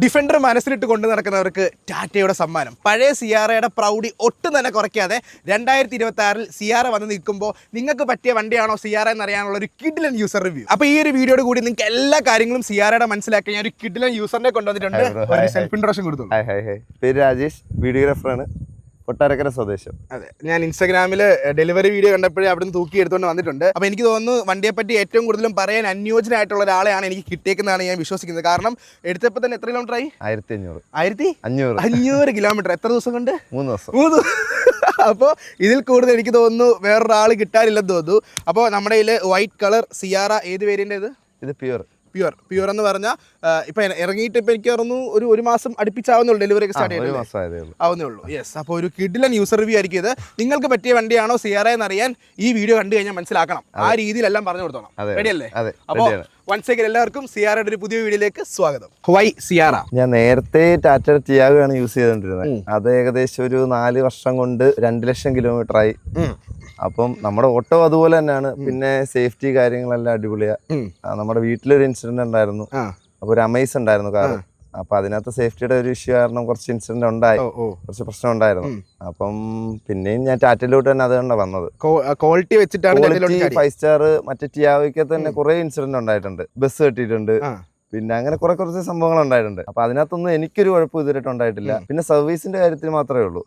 Defender മനസ്സിലിട്ട് കൊണ്ടു നടക്കുന്നവർക്ക് ടാറ്റയുടെ സമ്മാനം. പഴയ സിയാറയുടെ പ്രൗഢി ഒട്ടും തന്നെ കുറയ്ക്കാതെ 2026 സിയാറ വന്ന് നിൽക്കുമ്പോൾ നിങ്ങൾക്ക് പറ്റിയ വണ്ടിയാണോ സിയാറ എന്നറിയാനുള്ള ഒരു കിഡിലൻ യൂസർ റിവ്യൂ. അപ്പോൾ ഈ ഒരു വീഡിയോയോട് കൂടി നിങ്ങൾക്ക് എല്ലാ കാര്യങ്ങളും സിയാറയുടെ മനസ്സിലാക്കി ഞാൻ ഒരു കിഡിലൻ യൂസറിനെ കൊണ്ടുവന്നിട്ടുണ്ട്. ഒരു സെൽഫ് ഇൻട്രൊഡക്ഷൻ കൊടുത്തു. പേര് രാജേഷ്, വീഡിയോഗ്രാഫറാണ്, കൊട്ടാരക്കര സ്വദേശം. അതെ, ഞാൻ ഇൻസ്റ്റാഗ്രാമിൽ ഡെലിവറി വീഡിയോ കണ്ടപ്പോഴേ അവിടെ നിന്ന് തൂക്കി എടുത്തുകൊണ്ട് വന്നിട്ടുണ്ട്. അപ്പോൾ എനിക്ക് തോന്നുന്നു വണ്ടിയെ പറ്റി ഏറ്റവും കൂടുതലും പറയാൻ അനുയോജ്യനായിട്ടുള്ള ഒരാളെയാണ് എനിക്ക് കിട്ടിയേക്കുന്നതാണ് ഞാൻ വിശ്വസിക്കുന്നത്. കാരണം എടുത്തപ്പോൾ തന്നെ എത്ര കിലോമീറ്റർ ആയി? 1500 കിലോമീറ്റർ. എത്ര ദിവസം കൊണ്ട്? 3 ദിവസം. അപ്പോൾ ഇതിൽ കൂടുതൽ എനിക്ക് തോന്നുന്നു വേറൊരാൾ കിട്ടാനില്ലെന്ന് തോന്നുന്നു. അപ്പോൾ നമ്മുടെ കയ്യിൽ വൈറ്റ് കളർ സിയാറ ഏത് വേരിയൻ്റ്? ഇത് പ്യുവർ എന്ന് പറഞ്ഞാൽ ഇപ്പൊ ഇറങ്ങിയിട്ട് ഇപ്പൊ എനിക്ക് തോന്നുന്നു ഒരു മാസം അടുപ്പിച്ചാവുന്നുള്ളൂ. ഡെലിവറി ഒക്കെ സ്റ്റാർട്ട് ആവുന്നേ ഉള്ളൂ. യെസ്, അപ്പോൾ ഒരു കിഡിലൻ യൂസർ റിവ്യൂ ആയിരിക്കും ഇത്. നിങ്ങൾക്ക് പറ്റിയ വണ്ടിയാണോ സിയാറ എന്നറിയാൻ ഈ വീഡിയോ കണ്ടു കഴിഞ്ഞാൽ മനസ്സിലാക്കണം. ആ രീതിയിലെല്ലാം പറഞ്ഞു കൊടുത്തോണം. റെഡിയല്ലേ? അപ്പോൾ വൺസ് അഗൈൻ എല്ലാവർക്കും സിയാറയുടെ ഒരു പുതിയ വീഡിയോയിലേക്ക് സ്വാഗതം. വൈ സിയാറ? ഞാൻ നേരത്തെ ടാറ്റ ടിയാഗോ ആണ് യൂസ് ചെയ്തോണ്ടിരുന്നത്. അത് ഏകദേശം ഒരു 4 വർഷം കൊണ്ട് 2 ലക്ഷം കിലോമീറ്റർ ആയി. അപ്പം നമ്മുടെ ഓട്ടോ അതുപോലെ തന്നെയാണ്. പിന്നെ സേഫ്റ്റി കാര്യങ്ങളെല്ലാം അടിപൊളിയാ. നമ്മുടെ വീട്ടിലൊരു ഇൻസിഡന്റ് ഉണ്ടായിരുന്നു. അപ്പൊ ഒരു അമേസ് ഉണ്ടായിരുന്നു കാർ. അപ്പൊ അതിനകത്ത് സേഫ്റ്റിയുടെ ഒരു ഇഷ്യൂ കാരണം കുറച്ച് ഇൻസിഡന്റ് ഉണ്ടായി, കുറച്ച് പ്രശ്നം ഉണ്ടായിരുന്നു. അപ്പം പിന്നെയും ഞാൻ ടാറ്റയിലോട്ട് തന്നെ അതുകൊണ്ടാണ് വന്നത്. ക്വാളിറ്റി വെച്ചിട്ടാണ് 5 സ്റ്റാർ. മറ്റേ ടിയാഗോയ്ക്ക് തന്നെ കുറെ ഇൻസിഡന്റ് ഉണ്ടായിട്ടുണ്ട്. ബസ് കെട്ടിയിട്ടുണ്ട്, പിന്നെ അങ്ങനെ കുറച്ച് സംഭവങ്ങൾ ഉണ്ടായിട്ടുണ്ട്. അപ്പൊ അതിനകത്തൊന്നും എനിക്കൊരു കുഴപ്പം ഇതുവരെയായിട്ട് ഉണ്ടായിട്ടില്ല. പിന്നെ സർവീസിന്റെ കാര്യത്തിൽ മാത്രമേ ഉള്ളൂ.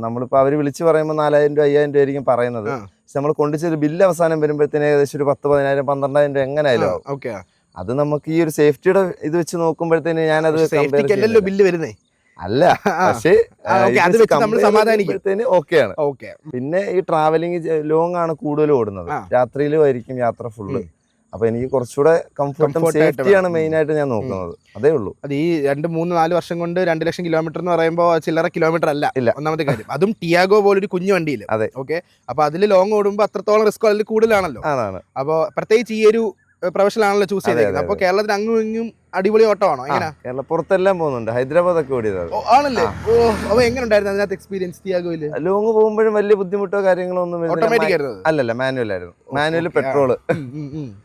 നമ്മളിപ്പോ അവര് വിളിച്ചു പറയുമ്പോൾ 4000 രൂപ 5000 രൂപ ആയിരിക്കും പറയുന്നത്. പക്ഷെ നമ്മൾ കൊണ്ടുവച്ചൊരു ബില്ല് അവസാനം വരുമ്പോഴത്തേന് ഏകദേശം ഒരു 10,000, 10,000, 12,000 രൂപ എങ്ങനെയായാലും ആവും. അത് നമുക്ക് ഈ ഒരു സേഫ്റ്റിയുടെ ഇത് വെച്ച് നോക്കുമ്പോഴത്തേന് ഞാനത് ബില്ല് വരുന്നേ അല്ല. പക്ഷേ സമാധാനിക്കുമ്പോഴത്തേന് ഓക്കെയാണ്. പിന്നെ ഈ ട്രാവലിംഗ് ലോങ് ആണ് കൂടുതൽ ഓടുന്നത്. രാത്രിയിലും ആയിരിക്കും യാത്ര ഫുള്ള്. അപ്പൊ എനിക്ക് കുറച്ചുകൂടെ കംഫർട്ടും സേഫ്റ്റിയാണ് മെയിൻ ആയിട്ട് ഞാൻ നോക്കുന്നത്. അതേ ഉള്ളൂ. അത് ഈ 2, 3, 4 വർഷം കൊണ്ട് 2 ലക്ഷം കിലോമീറ്റർ എന്ന് പറയുമ്പോൾ ചില്ലറ കിലോമീറ്റർ അല്ല. ഒന്നാമത്തെ കാര്യം, അതും ടിയാഗോ പോലൊരു കുഞ്ഞു വണ്ടിയിൽ. അതെ, ഓക്കെ. അപ്പൊ അതിൽ ലോങ് ഓടുമ്പോൾ അത്രത്തോളം റിസ്ക് അതിൽ കൂടുതലാണല്ലോ. അപ്പൊ പ്രത്യേകിച്ച് ഈ ഒരു പ്രൊഫഷണൽ ആണല്ലോ ചൂസ് ചെയ്തേക്കുന്നത്. അപ്പൊ കേരളത്തിൽ അങ്ങും ഇങ്ങും അടിപൊളി ഓട്ടമാണോ? എങ്ങനെ? കേരള പുറത്തെല്ലാം പോകുന്നുണ്ട്. ഹൈദരാബാദ് ഒക്കെ ഓടിയത് ആണല്ലേ? ഓ, അപ്പൊ എങ്ങനെ ഉണ്ടായിരുന്നു അതിനകത്ത് എക്സ്പീരിയൻസ് ടിയാഗോയില്? ലോങ് പോകുമ്പോഴും വലിയ ബുദ്ധിമുട്ടോ കാര്യങ്ങളോ ഒന്നും ഓട്ടോമാറ്റിക് ആയിരുന്നു? അല്ലല്ല, മാനുവൽ ആയിരുന്നു. Manual petrol.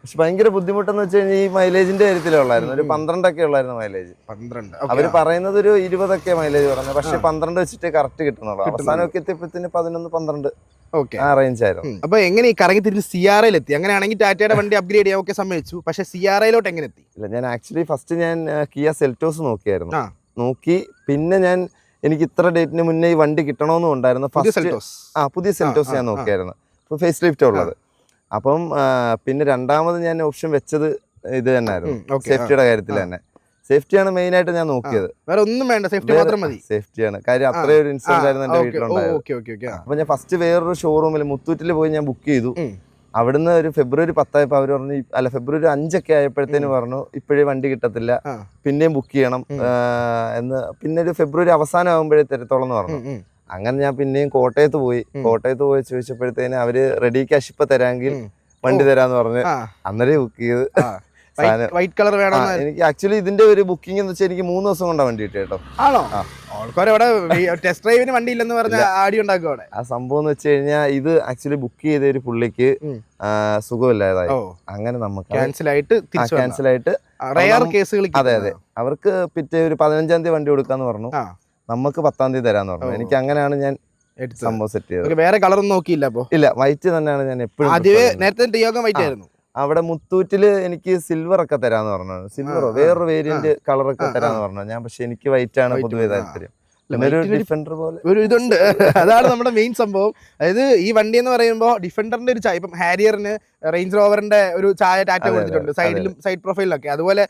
പക്ഷെ ഭയങ്കര ബുദ്ധിമുട്ടെന്ന് വെച്ച് കഴിഞ്ഞാൽ ഈ മൈലേജിന്റെ കാര്യത്തിലുള്ളായിരുന്നു. ഒരു 12 ഒക്കെ ഉള്ളായിരുന്നു മൈലേജ്. 12? അവര് പറയുന്നത് ഒരു 20 ഒക്കെ മൈലേജ് പറഞ്ഞത്. പക്ഷെ 12 വെച്ചിട്ട് കറക്റ്റ് കിട്ടുന്നുള്ളൂ. അവസാനമൊക്കെ എത്തിയപ്പോഴത്തേന് 11, 12 റേഞ്ച് ആയിരുന്നു. അപ്പൊ എങ്ങനെ ഈ കറങ്ങി തിരിച്ച് സിയാറയിൽ എത്തി? അങ്ങനെയാണെങ്കിൽ ടാറ്റയുടെ വണ്ടി അപ്ഗ്രേഡ് ചെയ്യാൻ ഒക്കെ സമ്മതിച്ചു. പക്ഷെ സിയാറയിലോട്ട് എങ്ങനെ എത്തി? ഇല്ല, ഞാൻ ആക്ച്വലി ഫസ്റ്റ് ഞാൻ കിയ സെൽറ്റോസ് നോക്കിയായിരുന്നു. നോക്കി പിന്നെ എനിക്ക് ഇത്ര ഡേറ്റിന് മുന്നേ ഈ വണ്ടി കിട്ടണമെന്നും ഉണ്ടായിരുന്നു. പുതിയ സെൽറ്റോസ് ഞാൻ നോക്കിയായിരുന്നു. ഇപ്പൊ ഫേസ് ലിഫ്റ്റ് ഉള്ളത്. അപ്പം പിന്നെ രണ്ടാമത് ഞാൻ ഓപ്ഷൻ വെച്ചത് ഇത് തന്നെയായിരുന്നു, സേഫ്റ്റിയുടെ കാര്യത്തിൽ തന്നെ. സേഫ്റ്റിയാണ് മെയിൻ ആയിട്ട് ഞാൻ നോക്കിയത്. വേറെ ഒന്നും വേണ്ട, സേഫ്റ്റി മാത്രം മതി. സേഫ്റ്റിയാണ് കാര്യം. അത്രയും ഒരു ഇൻസിഡന്റ് ആയിരുന്നു എന്റെ വീട്ടിലുണ്ടായത്. അപ്പൊ ഞാൻ ഫസ്റ്റ് വേറൊരു ഷോറൂമിൽ മുത്തൂറ്റിൽ പോയി ഞാൻ ബുക്ക് ചെയ്തു. അവിടുന്ന് ഒരു ഫെബ്രുവരി 10 ആയപ്പോ അവര് പറഞ്ഞു, അല്ല ഫെബ്രുവരി 5 ഒക്കെ ആയപ്പോഴത്തേന് പറഞ്ഞു ഇപ്പോഴേ വണ്ടി കിട്ടത്തില്ല, പിന്നെയും ബുക്ക് ചെയ്യണം എന്ന്. പിന്നെ ഒരു ഫെബ്രുവരി അവസാനം ആകുമ്പോഴേ തരത്തോളം എന്ന് പറഞ്ഞു. അങ്ങനെ ഞാൻ പിന്നെയും കോട്ടയത്ത് പോയി ചോദിച്ചപ്പോഴത്തേന് അവര് റെഡി ക്യാഷ് ഇപ്പൊ തരാമെങ്കിൽ വണ്ടി തരാന്ന് പറഞ്ഞ് അന്നേരം ബുക്ക് ചെയ്ത്. വൈറ്റ് കളർ വേണം. എനിക്ക് ആക്ച്വലി ഇതിന്റെ ഒരു ബുക്കിംഗ് എന്ന് വെച്ചാൽ എനിക്ക് 3 ദിവസം കൊണ്ടാണ് വണ്ടി കിട്ടിയ കേട്ടോ. ആണോ? ആൾക്കാരവിടെ ടെസ്റ്റ് ഡ്രൈവിന് വണ്ടി ഇല്ലെന്ന് പറഞ്ഞ ആടി ഉണ്ടാക്കും അവിടെ. ആ സംഭവം എന്ന് വെച്ച് കഴിഞ്ഞാൽ ഇത് ആക്ച്വലി ബുക്ക് ചെയ്ത ഒരു പുള്ളിക്ക് സുഖമില്ലാതായി. അങ്ങനെ നമുക്ക് ക്യാൻസൽ ആയിട്ട് അതെ അവർക്ക് പിറ്റേ ഒരു 15-ാം തീയതി വണ്ടി കൊടുക്കാന്ന് പറഞ്ഞു. നമുക്ക് 10-ാം തീയതി തരാന്ന് പറഞ്ഞു. എനിക്ക് അങ്ങനെയാണ് ഞാൻ സംഭവം സെറ്റ് ചെയ്തത്. വേറെ കളറൊന്നും നോക്കിയില്ല? അപ്പൊ ഇല്ല, വൈറ്റ് തന്നെയാണ് ഞാൻ എപ്പോഴും. നേരത്തെ ടിയാഗോ വൈറ്റ് ആയിരുന്നു. അവിടെ മുത്തൂറ്റില് എനിക്ക് സിൽവർ ഒക്കെ തരാന്ന് പറഞ്ഞു. സിൽവറോ വേറൊരു വേരിയന്റ് കളറൊക്കെ തരാന്ന് പറഞ്ഞു ഞാൻ. പക്ഷെ എനിക്ക് വൈറ്റ് ആണ് പൊതുവെ താല്പര്യം. ഡിഫൻഡർ പോലെ ഒരു ഇതുണ്ട്. അതാണ് നമ്മുടെ മെയിൻ സംഭവം. അതായത് ഈ വണ്ടി എന്ന് പറയുമ്പോൾ ഡിഫൻഡറിന്റെ ഒരു ചായ, ഇപ്പം ഹാരിയറിന് റേഞ്ച് റോവറിന്റെ ഒരു ചായ ടാറ്റ കൊടുത്തിട്ടുണ്ട് സൈഡിലും സൈഡ് പ്രൊഫൈലിലൊക്കെ. അതുപോലെ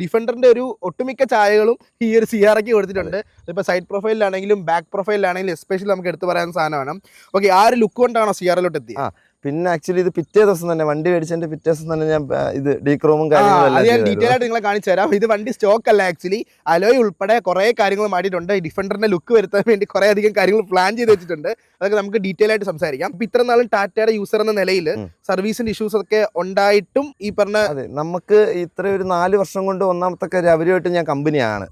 ഡിഫൻഡറിന്റെ ഒരു ഒട്ടുമിക്ക ചായകളും ഈ ഒരു സിയാറയ്ക്ക് കൊടുത്തിട്ടുണ്ട്. ഇപ്പൊ സൈഡ് പ്രൊഫൈലിലാണെങ്കിലും ബാക്ക് പ്രൊഫൈലിലാണെങ്കിലും എസ്പെഷ്യലി നമുക്ക് എടുത്തു പറയാൻ സാധനമാണ്. ഓക്കെ, ആ ഒരു ലുക്ക് കൊണ്ടാണോ സിയാറയിലോട്ട് എത്തിയത്? പിന്നെ ആക്ച്വലി ഇത് പിറ്റേ ദിവസം തന്നെ വണ്ടി മേടിച്ചതിന്റെ പിറ്റേ ദിവസം തന്നെ ഞാൻ ഇത് ഡീക്രോമും കാര്യങ്ങളും ഡീറ്റെയിൽ ആയിട്ട് നിങ്ങളെ കാണിച്ചു തരാം. ഇത് വണ്ടി സ്റ്റോക്ക് അല്ല, ആക്ച്വലി അലോയ് ഉൾപ്പെടെ കുറെ കാര്യങ്ങൾ മാറ്റിയിട്ടുണ്ട്. ഡിഫൻഡറിന്റെ ലുക്ക് വരുത്താൻ വേണ്ടി കുറെ അധികം കാര്യങ്ങൾ പ്ലാൻ ചെയ്ത് വെച്ചിട്ടുണ്ട്. അതൊക്കെ നമുക്ക് ഡീറ്റെയിൽ ആയിട്ട് സംസാരിക്കാം. ഇപ്പൊ ഇത്ര നാളും ടാറ്റയുടെ യൂസർ എന്ന നിലയിൽ സർവീസിന്റെ ഇഷ്യൂസ് ഒക്കെ ഉണ്ടായിട്ടും ഈ പറഞ്ഞ നമുക്ക് ഇത്ര ഒരു 4 വർഷം കൊണ്ട് ഒന്നാമത്തെ കാര്യം അവരുമായിട്ട് ഞാൻ കമ്പനിയാണ്.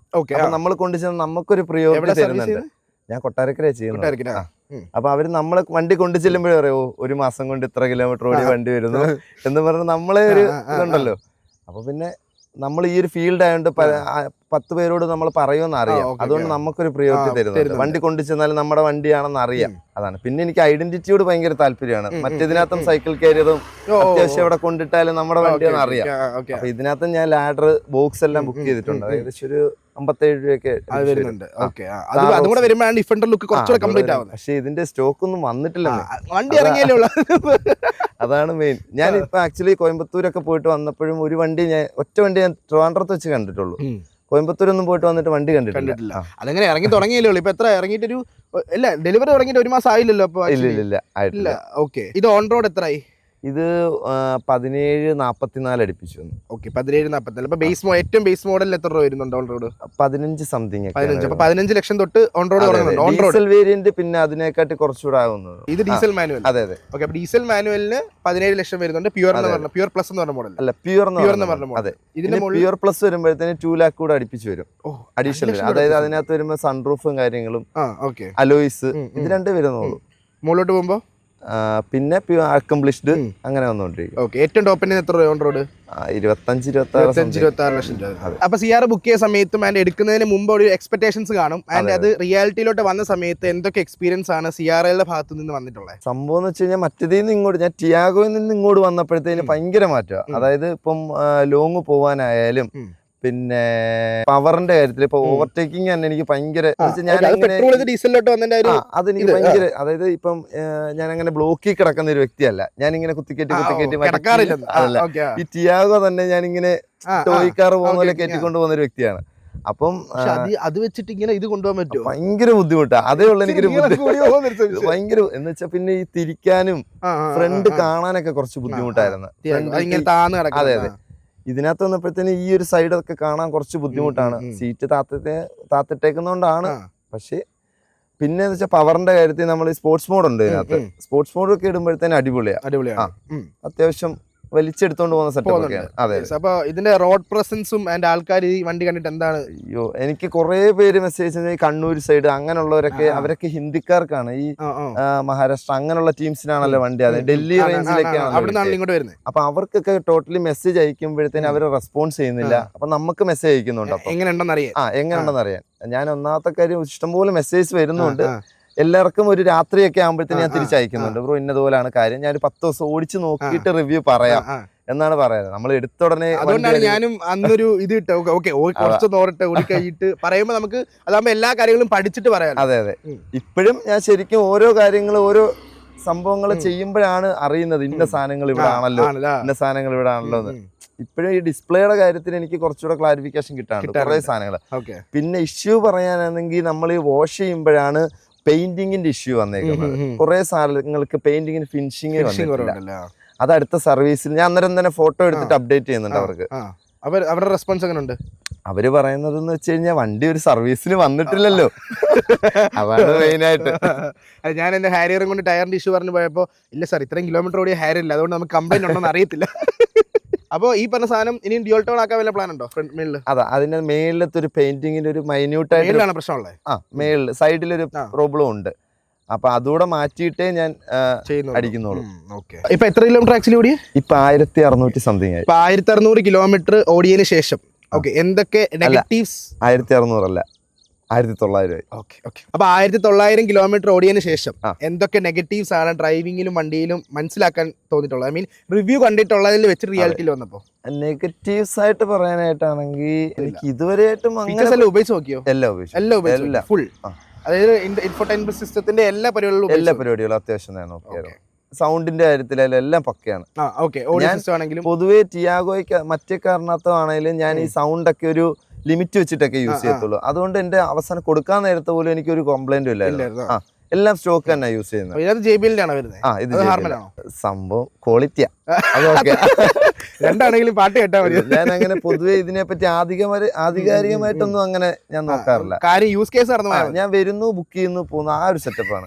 നമ്മൾ കൊണ്ടുചെന്ന് നമുക്കൊരു പ്രയോജനം തരുന്നുണ്ട്. ഞാൻ കൊട്ടാരക്കര ചെയ്യുന്നു. അപ്പൊ അവര് നമ്മളെ വണ്ടി കൊണ്ടു ചെല്ലുമ്പോഴേ പറയോ 1 മാസം കൊണ്ട് ഇത്ര കിലോമീറ്റർ ഓടി വണ്ടി വരുന്നു എന്ന് പറഞ്ഞ് നമ്മളെ ഒരു ഇതുണ്ടല്ലോ. അപ്പൊ പിന്നെ നമ്മൾ ഈ ഒരു ഫീൽഡ് ആയതുകൊണ്ട് 10 പേരോട് നമ്മൾ പറയുമെന്ന് അറിയാം. അതുകൊണ്ട് നമുക്കൊരു പ്രിയോറിറ്റി തരുന്നുണ്ട്. വണ്ടി കൊണ്ടു ചെന്നാലും നമ്മുടെ വണ്ടിയാണെന്ന് അറിയാം. അതാണ്. പിന്നെ എനിക്ക് ഐഡന്റിറ്റിയോട് ഭയങ്കര താല്പര്യമാണ്. മറ്റേതിനകത്തും സൈക്കിൾ കയറിയതും അത്യാവശ്യം അവിടെ കൊണ്ടിട്ടാലും നമ്മുടെ വണ്ടിയാണെന്ന് അറിയാം. അപ്പൊ ഇതിനകത്തും ഞാൻ ലാഡർ ബോക്സ് എല്ലാം ബുക്ക് ചെയ്തിട്ടുണ്ട്. ഏകദേശം ഒരു 57 രൂപയൊക്കെ വരുന്നുണ്ട്. അതുകൂടെ വരുമ്പോഴാണ് ഡിഫൻഡർ ലുക്ക് കുറച്ചുകൂടെ കംപ്ലീറ്റ് ആവുന്നത്. പക്ഷെ ഇതിന്റെ സ്റ്റോക്ക് ഒന്നും വന്നിട്ടില്ല. വണ്ടി ഇറങ്ങിയല്ലേ ഉള്ളൂ. അതാണ് മെയിൻ. ഞാൻ ഇപ്പൊ ആക്ച്വലി കോയമ്പത്തൂരൊക്കെ പോയിട്ട് വന്നപ്പോഴും ഒരു വണ്ടി ഒറ്റ വണ്ടി ഞാൻ ട്രിവാൻഡ്രത്ത് വെച്ച് കണ്ടിട്ടുള്ളൂ. കോയമ്പത്തൂരൊന്നും പോയിട്ട് വന്നിട്ട് വണ്ടി കണ്ടിട്ടില്ല. അതങ്ങനെ ഇറങ്ങി തുടങ്ങിയല്ലേ ഉള്ളൂ. ഇപ്പൊ എത്ര ഇറങ്ങിയിട്ടൊരു ഡെലിവറി തുടങ്ങിയിട്ട് 1 മാസം ആയില്ലല്ലോ. ഇല്ല. ഓക്കെ, ഇത് ഓൺ റോഡ് എത്രയായി? ഇത് 1744 അടുപ്പിച്ചു. ഓക്കെ, 1744. അപ്പൊ ഏറ്റവും ബേസ് മോഡലിൽ എത്ര രൂപ വരുന്നുണ്ട് ഓൺ റോഡ്? 15 സംതിങ്. 15 ലക്ഷം തൊട്ട് ഓൺ റോഡ്. ഡീസൽ വേരിയന്റ് പിന്നെ അതിനെക്കാട്ടി കുറച്ചുകൂടെ ആകുന്നത്. ഇത് ഡീസൽ മാനുവൽ. അതെ. ഓക്കെ, അപ്പൊ ഡീസൽ മാനുവലിന് 17 ലക്ഷം വരുന്നുണ്ട്. പ്യൂർ പ്ലസ് എന്ന് പറഞ്ഞ മോഡൽ അല്ല, പ്യൂർ എന്ന് പറഞ്ഞ മോഡൽ. അതെ, ഇതിന്റെ പ്യൂർ പ്ലസ് വരുമ്പോഴത്തേന് 2 lakh കൂടെ അടുപ്പിച്ച് വരും അഡീഷണൽ. അതായത് അതിനകത്ത് വരുമ്പോ സൺറൂഫും കാര്യങ്ങളും അലോയ്സ് ഇത് രണ്ടേ വരുന്നുള്ളൂ. മുകളിലോട്ട് പോകുമ്പോ പിന്നെ അക്കംപ്ലിഷ്ഡ് അങ്ങനെ വന്നോണ്ടിരിക്കും. ഏറ്റവും ടോപ്പിന് എത്ര രൂപ ഓൺ റോഡ്? 25-26 ലക്ഷം രൂപ. അപ്പൊ സിയാറ ബുക്ക് ചെയ്ത സമയത്തും ആൻഡ് എടുക്കുന്നതിന് മുമ്പ് ഒരു എക്സ്പെക്ടേഷൻസ് കാണും. ആൻഡ് അത് റിയാലിറ്റിയിലോട്ട് വന്ന സമയത്ത് എന്തൊക്കെ എക്സ്പീരിയൻസ് ആണ് സിയാറയുടെ ഭാഗത്ത് നിന്ന് വന്നിട്ടുള്ളത്? സംഭവം എന്ന് വെച്ച് കഴിഞ്ഞാൽ മറ്റേതിൽ നിന്ന് ഇങ്ങോട്ട്, ഞാൻ ടിയാഗോയിൽ നിന്ന് ഇങ്ങോട്ട് വന്നപ്പോഴത്തേന് ഭയങ്കര മാറ്റം. അതായത് ഇപ്പം ലോങ് പോവാനായാലും പിന്നെ പവറിന്റെ കാര്യത്തിൽ ഇപ്പൊ ഓവർടേക്കിംഗ് തന്നെ എനിക്ക് ഭയങ്കര അതെനിക്ക് ഭയങ്കര, അതായത് ഇപ്പം ഞാൻ അങ്ങനെ ബ്ലോക്കിൽ കിടക്കുന്ന ഒരു വ്യക്തിയല്ല. ഞാനിങ്ങനെ കുത്തിക്കേറ്റി അതല്ല. ഈ ടിയാഗോ തന്നെ ഞാനിങ്ങനെ ടോയ് കാർ പോകുന്ന പോലെ കയറ്റിക്കൊണ്ട് പോകുന്ന ഒരു വ്യക്തിയാണ്. അപ്പം അത് വെച്ചിട്ട് ഇങ്ങനെ ഇത് കൊണ്ടുപോകാൻ പറ്റും, ഭയങ്കര ബുദ്ധിമുട്ടാണ്. അതേ ഉള്ള എനിക്കൊരു ഭയങ്കര എന്ന് വെച്ചാൽ പിന്നെ ഈ തിരിക്കാനും ഫ്രണ്ട് കാണാനൊക്കെ കുറച്ച് ബുദ്ധിമുട്ടായിരുന്നു. അതെ. ഇതിനകത്ത് വന്നപ്പോഴത്തേന് ഈ ഒരു സൈഡൊക്കെ കാണാൻ കുറച്ച് ബുദ്ധിമുട്ടാണ്. സീറ്റ് താത്തിട്ടേക്കുന്നോണ്ടാണ്. പക്ഷെ പിന്നെ വെച്ചാൽ പവറിന്റെ കാര്യത്തിൽ നമ്മൾ സ്പോർട്സ് മോഡ് ഉണ്ട് ഇതിനകത്ത്. സ്പോർട്സ് മോഡ് ഒക്കെ ഇടുമ്പോഴത്തേന് അടിപൊളിയാണ്. അത്യാവശ്യം വലിച്ചെടുത്തോണ്ട് പോകുന്ന സെറ്റപ്പ്. അതെ. അപ്പൊ ഇതിന്റെ റോഡ് പ്രസൻസും ആൻഡ് ആൾക്കാർ ഈ വണ്ടി കണ്ടിട്ട് എന്താണ്? അയ്യോ, എനിക്ക് കുറെ പേര് മെസ്സേജ് കണ്ണൂർ സൈഡ് അങ്ങനെയുള്ളവരൊക്കെ, അവരൊക്കെ ഹിന്ദിക്കാർക്കാണ്. ഈ മഹാരാഷ്ട്ര അങ്ങനെയുള്ള ടീംസിനാണല്ലോ വണ്ടി. അതെ, ഡെല്ലി റേഞ്ചിലേക്കാണ്. അപ്പൊ അവർക്കൊക്കെ ടോട്ടലി മെസ്സേജ് അയക്കുമ്പോഴത്തേന് അവർ റെസ്പോൺസ് ചെയ്യുന്നില്ല. അപ്പൊ നമുക്ക് മെസ്സേജ് അയക്കുന്നുണ്ട്. അപ്പൊ എങ്ങനെയുണ്ടെന്ന് അറിയാൻ ഞാൻ ഒന്നാമത്തെ കാര്യം ഇഷ്ടംപോലെ മെസ്സേജ് വരുന്നുണ്ട്. എല്ലാവർക്കും ഒരു രാത്രിയൊക്കെ ആകുമ്പോഴത്തേന് ഞാൻ തിരിച്ചയക്കുന്നുണ്ട്. ബ്രോ ഇന്നതുപോലാണ് കാര്യം, ഞാൻ 10 ദിവസം ഓടിച്ച് നോക്കിയിട്ട് റിവ്യൂ പറയാം എന്നാണ് പറയുന്നത്. നമ്മൾ എടുത്ത ഉടനെ അതുകൊണ്ടാണ് ഞാനും അന്നൊരു ഇത് ഇട്ട് കുറച്ച് നോറട്ടെ ഓടി കഴിഞ്ഞിട്ട് പറയുമ്പോ നമുക്ക് അതാകുമ്പോ എല്ലാ കാര്യങ്ങളും പഠിച്ചിട്ട് പറയാം. അതെ. ഇപ്പോഴും ഞാൻ ശരിക്കും ഓരോ കാര്യങ്ങൾ ഓരോ സംഭവങ്ങൾ ചെയ്യുമ്പോഴാണ് അറിയുന്നത് ഇന്ന സാധനങ്ങൾ ഇവിടെ ആണല്ലോ, ഇന്ന സാധനങ്ങൾ ഇവിടെ ആണല്ലോ എന്ന്. ഇപ്പോഴും ഈ ഡിസ്പ്ലേയുടെ കാര്യത്തിൽ എനിക്ക് കുറച്ചുകൂടെ ക്ലാരിഫിക്കേഷൻ കിട്ടാറുണ്ട് കുറെ സാധനങ്ങൾ. പിന്നെ ഇഷ്യൂ പറയാനാണെങ്കിൽ നമ്മൾ ഈ വാഷ് ചെയ്യുമ്പോഴാണ് പെയിന്റിങ്ങിന്റെ ഇഷ്യൂ വന്നേക്കുന്നത്. കുറെ സാധനങ്ങൾക്ക് പെയിന്റിങ്ങിന് ഫിനിഷിങ് വന്നിട്ടില്ല. അത് അടുത്ത സർവീസിൽ ഞാൻ അന്നേരം തന്നെ ഫോട്ടോ എടുത്തിട്ട് അപ്ഡേറ്റ് ചെയ്യുന്നുണ്ട് അവർക്ക്. അവരുടെ റെസ്പോൺസ് എങ്ങനെ ഉണ്ട്? അവര് പറയുന്നത് എന്ന് വെച്ച് കഴിഞ്ഞാൽ വണ്ടി ഒരു സർവീസിന് വന്നിട്ടില്ലല്ലോ, അതാണ് മെയിനായിട്ട്. ഞാൻ എന്റെ ഹാരിയറും കൊണ്ട് ടയറിന്റെ ഇഷ്യൂ പറഞ്ഞു പോയപ്പോ, ഇല്ല സാർ ഇത്രയും കിലോമീറ്റർ ഓടിയ ഹാരിയർ ഇല്ല, അതുകൊണ്ട് നമുക്ക് കംപ്ലൈന്റ് ഉണ്ടോന്ന് അറിയത്തില്ല. അപ്പൊ ഈ പറഞ്ഞ സാധനം ഇനിയും ഡ്യുവൽ ടോൺ ആക്കാൻ വല്ല പ്ലാൻ ഉണ്ടോ ഫ്രണ്ട് മേളില്? അതാ, അതിന്റെ മേളിലത്തെ ഒരു പെയിന്റിങ്ങിന്റെ ഒരു മൈന്യൂട്ട് ആയിട്ട് പ്രശ്നമുള്ളത്. മേളിൽ സൈഡിലൊരു പ്രോബ്ലം ഉണ്ട്. അപ്പൊ അതുകൂടെ മാറ്റിയിട്ടേ ഞാൻ അടിക്കുന്നുള്ളൂ. ഇപ്പൊ എത്ര കിലോമീറ്റർ ആക്ച്വലി ഓടിയ? ഇപ്പൊ 1600 സംതിങ് ആയി. 1600 കിലോമീറ്റർ ഓടിയതിനു ശേഷം എന്തൊക്കെ നെഗറ്റീവ്സ്? 1600 അല്ല, 1900 ആയി. അപ്പൊ 1900 കിലോമീറ്റർ ഓടിയതിനു ശേഷം എന്തൊക്കെ നെഗറ്റീവ്സ് ആണ് ഡ്രൈവിംഗിലും വണ്ടിയിലും മനസ്സിലാക്കാൻ തോന്നിയിട്ടുള്ളത്? ഐ മീൻ റിവ്യൂ കണ്ടിട്ടുള്ളതിൽ വെച്ച് റിയാലിറ്റിയിൽ വന്നപ്പോ നെഗറ്റീവ്സ് ആയിട്ട് പറയാനായിട്ടാണെങ്കിൽ എനിക്ക് ഇതുവരെയായിട്ടും ഉപയോഗിച്ച് നോക്കിയോ? എല്ലാം ഫുൾ, അതായത് ഇൻഫോടൈൻമെന്റ് സിസ്റ്റത്തിന്റെ എല്ലാ പരിപാടികളും അത്യാവശ്യം ഞാൻ നോക്കിയായിരുന്നു. സൗണ്ടിന്റെ കാര്യത്തിലും എല്ലാം പക്കയാണ്. പൊതുവെ ടിയാഗോയ്ക്ക് മറ്റേ കാരണത്താണെങ്കിലും ഞാൻ ഈ സൗണ്ട് ഒക്കെ ഒരു ലിമിറ്റ് വെച്ചിട്ടൊക്കെ യൂസ് ചെയ്യത്തുള്ളൂ. അതുകൊണ്ട് എന്റെ അവസാനം കൊടുക്കാൻ നേരത്തെ പോലും എനിക്കൊരു കംപ്ലൈന്റും ഇല്ലായിരുന്നു. എല്ലാം സ്റ്റോക്ക് തന്നെ യൂസ് ചെയ്യുന്നത്. സംഭവം ക്വാളിറ്റിയാ. രണ്ടാണെങ്കിലും പാട്ട് കേട്ടാ മതി. ഞാൻ അങ്ങനെ പൊതുവെ ഇതിനെപ്പറ്റി ആധികാരികമായിട്ടൊന്നും അങ്ങനെ ഞാൻ നോക്കാറില്ല. യൂസ് കേസ് ഞാൻ വരുന്നു, ബുക്ക് ചെയ്യുന്നു, പോകുന്നു, ആ ഒരു സെറ്റപ്പാണ്.